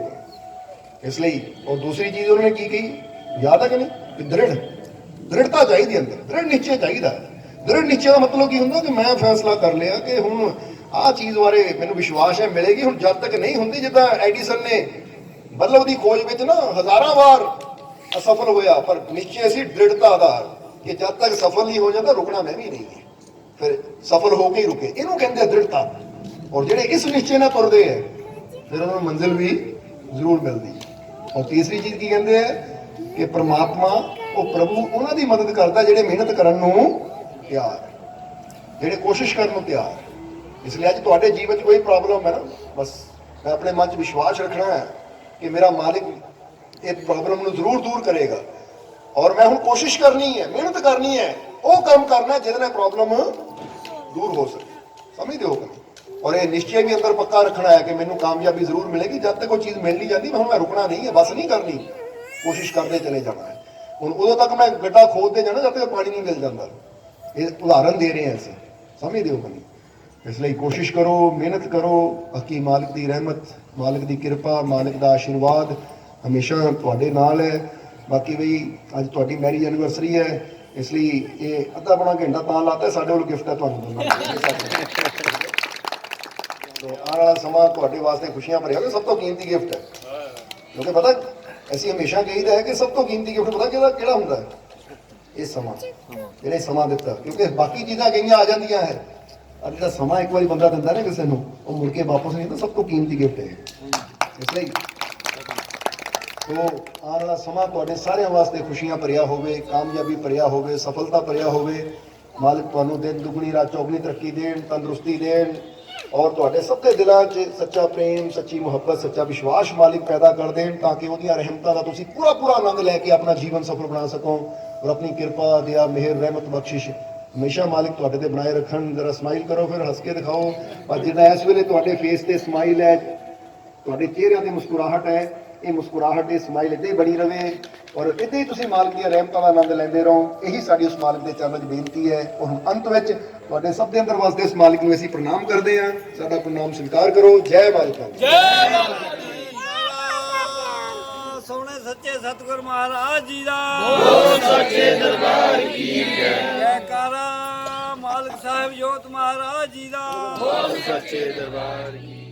इसलिए और दूसरी चीज़ उन्होंने की कही, याद है कि नहीं, दृढ़ता चाहिए अंदर, दृढ़ निश्चय चाहिए। दृढ़ निश्चय का मतलब की होंगे कि मैं फैसला कर लिया कि हुण आ चीज़ बारे मैनू विश्वास है मिलेगी। हुण जब तक नहीं होंगी, जिदा एडिसन ने बल्ब की खोज में ना हज़ारां बार असफल होया, पर निश्चय सी दृढ़ता आधार कि जब तक सफल नहीं हो जाता रुकना मैं भी नहीं है, फिर सफल होके ही रुके, इनू कहते हैं दृढ़ता। और जेडे इस निश्चय ना तुरते हैं फिर उन्होंने मंजिल भी जरूर मिलती। और तीसरी चीज़ की कहते हैं कि परमात्मा वो प्रभु उन्हों की मदद करता जेडे मेहनत करन नूं तैयार, जेडे कोशिश करन नूं तैयार। इसलिए अज तुहाडे जीवन च कोई प्रॉब्लम है ना, बस मैं अपने मन च विश्वास रखना है कि मेरा मालिक इस प्रॉब्लम नूं जरूर दूर करेगा। और मैं हुण कोशिश करनी है, मेहनत करनी है, वो काम करना है जिहदे नाल प्रॉब्लम दूर हो सके, समझ दो। और ये निश्चय भी अंदर पक्का रखना है कि मैनू कामयाबी जरूर मिलेगी, जब तक वो चीज़ मिल नहीं जाती मैं रुकना नहीं है, बस नहीं करनी, कोशिश करते चले जाना है। हुण उदों तक मैं गड्ढा खोदते जाना जब तक पानी नहीं मिल जाता। ये उदाहरण दे रहे हैं ऐसे, समझ दो कभी। इसलिए कोशिश करो, मेहनत करो, बाकी मालिक की रहमत, मालिक की कृपा, मालिक का आशीर्वाद हमेशा तुहाडे नाल है। बाकी बई अज तुहाडी मैरिज एनिवर्सरी है, इसलिए ये अद्धा पौना घंटा तां लाता साडे कोल गिफ्ट है तुहानूं दोनों। तो आने वाला समा तुहाडे वास्ते खुशियां भरिया होगा, सब तो कीमती गिफ्ट है। क्योंकि पता ऐसी हमेशा कहीदा है कि सब तो कीमती गिफ्ट पता किहड़ा हुंदा है, ये समा, जिहने समा दिता। क्योंकि बाकी चीज़ां गईयां आ जांदियां है, और जिहड़ा समा एक बारी बंदा दिंदा ना किसी नूं वो मुड़ के वापस नहीं, तो सब तो कीमती गिफ्ट है। इसलिए तो आने वाला समा तुहाडे सारिਆਂ वास्ते खुशियां भरिया होवे, कामयाबी भरिया होवे, सफलता भरिया होवे। मालिक तुहानूं दिन दुगनी रात चौगनी तरक्की देण, तंदुरुस्ती देण, और तुहाडे सबके दिलों च सच्चा प्रेम, सच्ची मुहब्बत, सच्चा विश्वास मालिक पैदा कर देण, ताकि उहदियां रहमतां दा तुसीं पूरा पूरा आनंद लैके अपना जीवन सफल बना सको। और अपनी कृपा दया मेहर रहमत बख्शिश हमेशा मालिक तुहाडे ते बनाए रखन। जरा स्माइल करो, फिर हंस के दिखाओ। और जिन्ना इस वेले तुहाडे फेस ते स्माइल है, तुहाडे चेहरिਆਂ ते मुस्कुराहट है, ये मुस्कुराहट, ये स्माइल इदां ही बनी रहे, और इदां ही तुसीं मालिक दी रहमतां दा आनंद लैंदे रहो। यही साडी उस मालिक दे चरणों 'च बेनती है। और हुण अंत विच तुहाडे सब दे अंदर वास्ते इस मालिक नूं असीं प्रणाम करदे हां। साडा प्रणाम स्वीकार करो। जय मालिक दी। सोने सच्चे सतगुर महाराज जी दा सच्चे दरबार की जय। जयकारा मालिक साहब जोत महाराज जी दा सच्चे दरबार की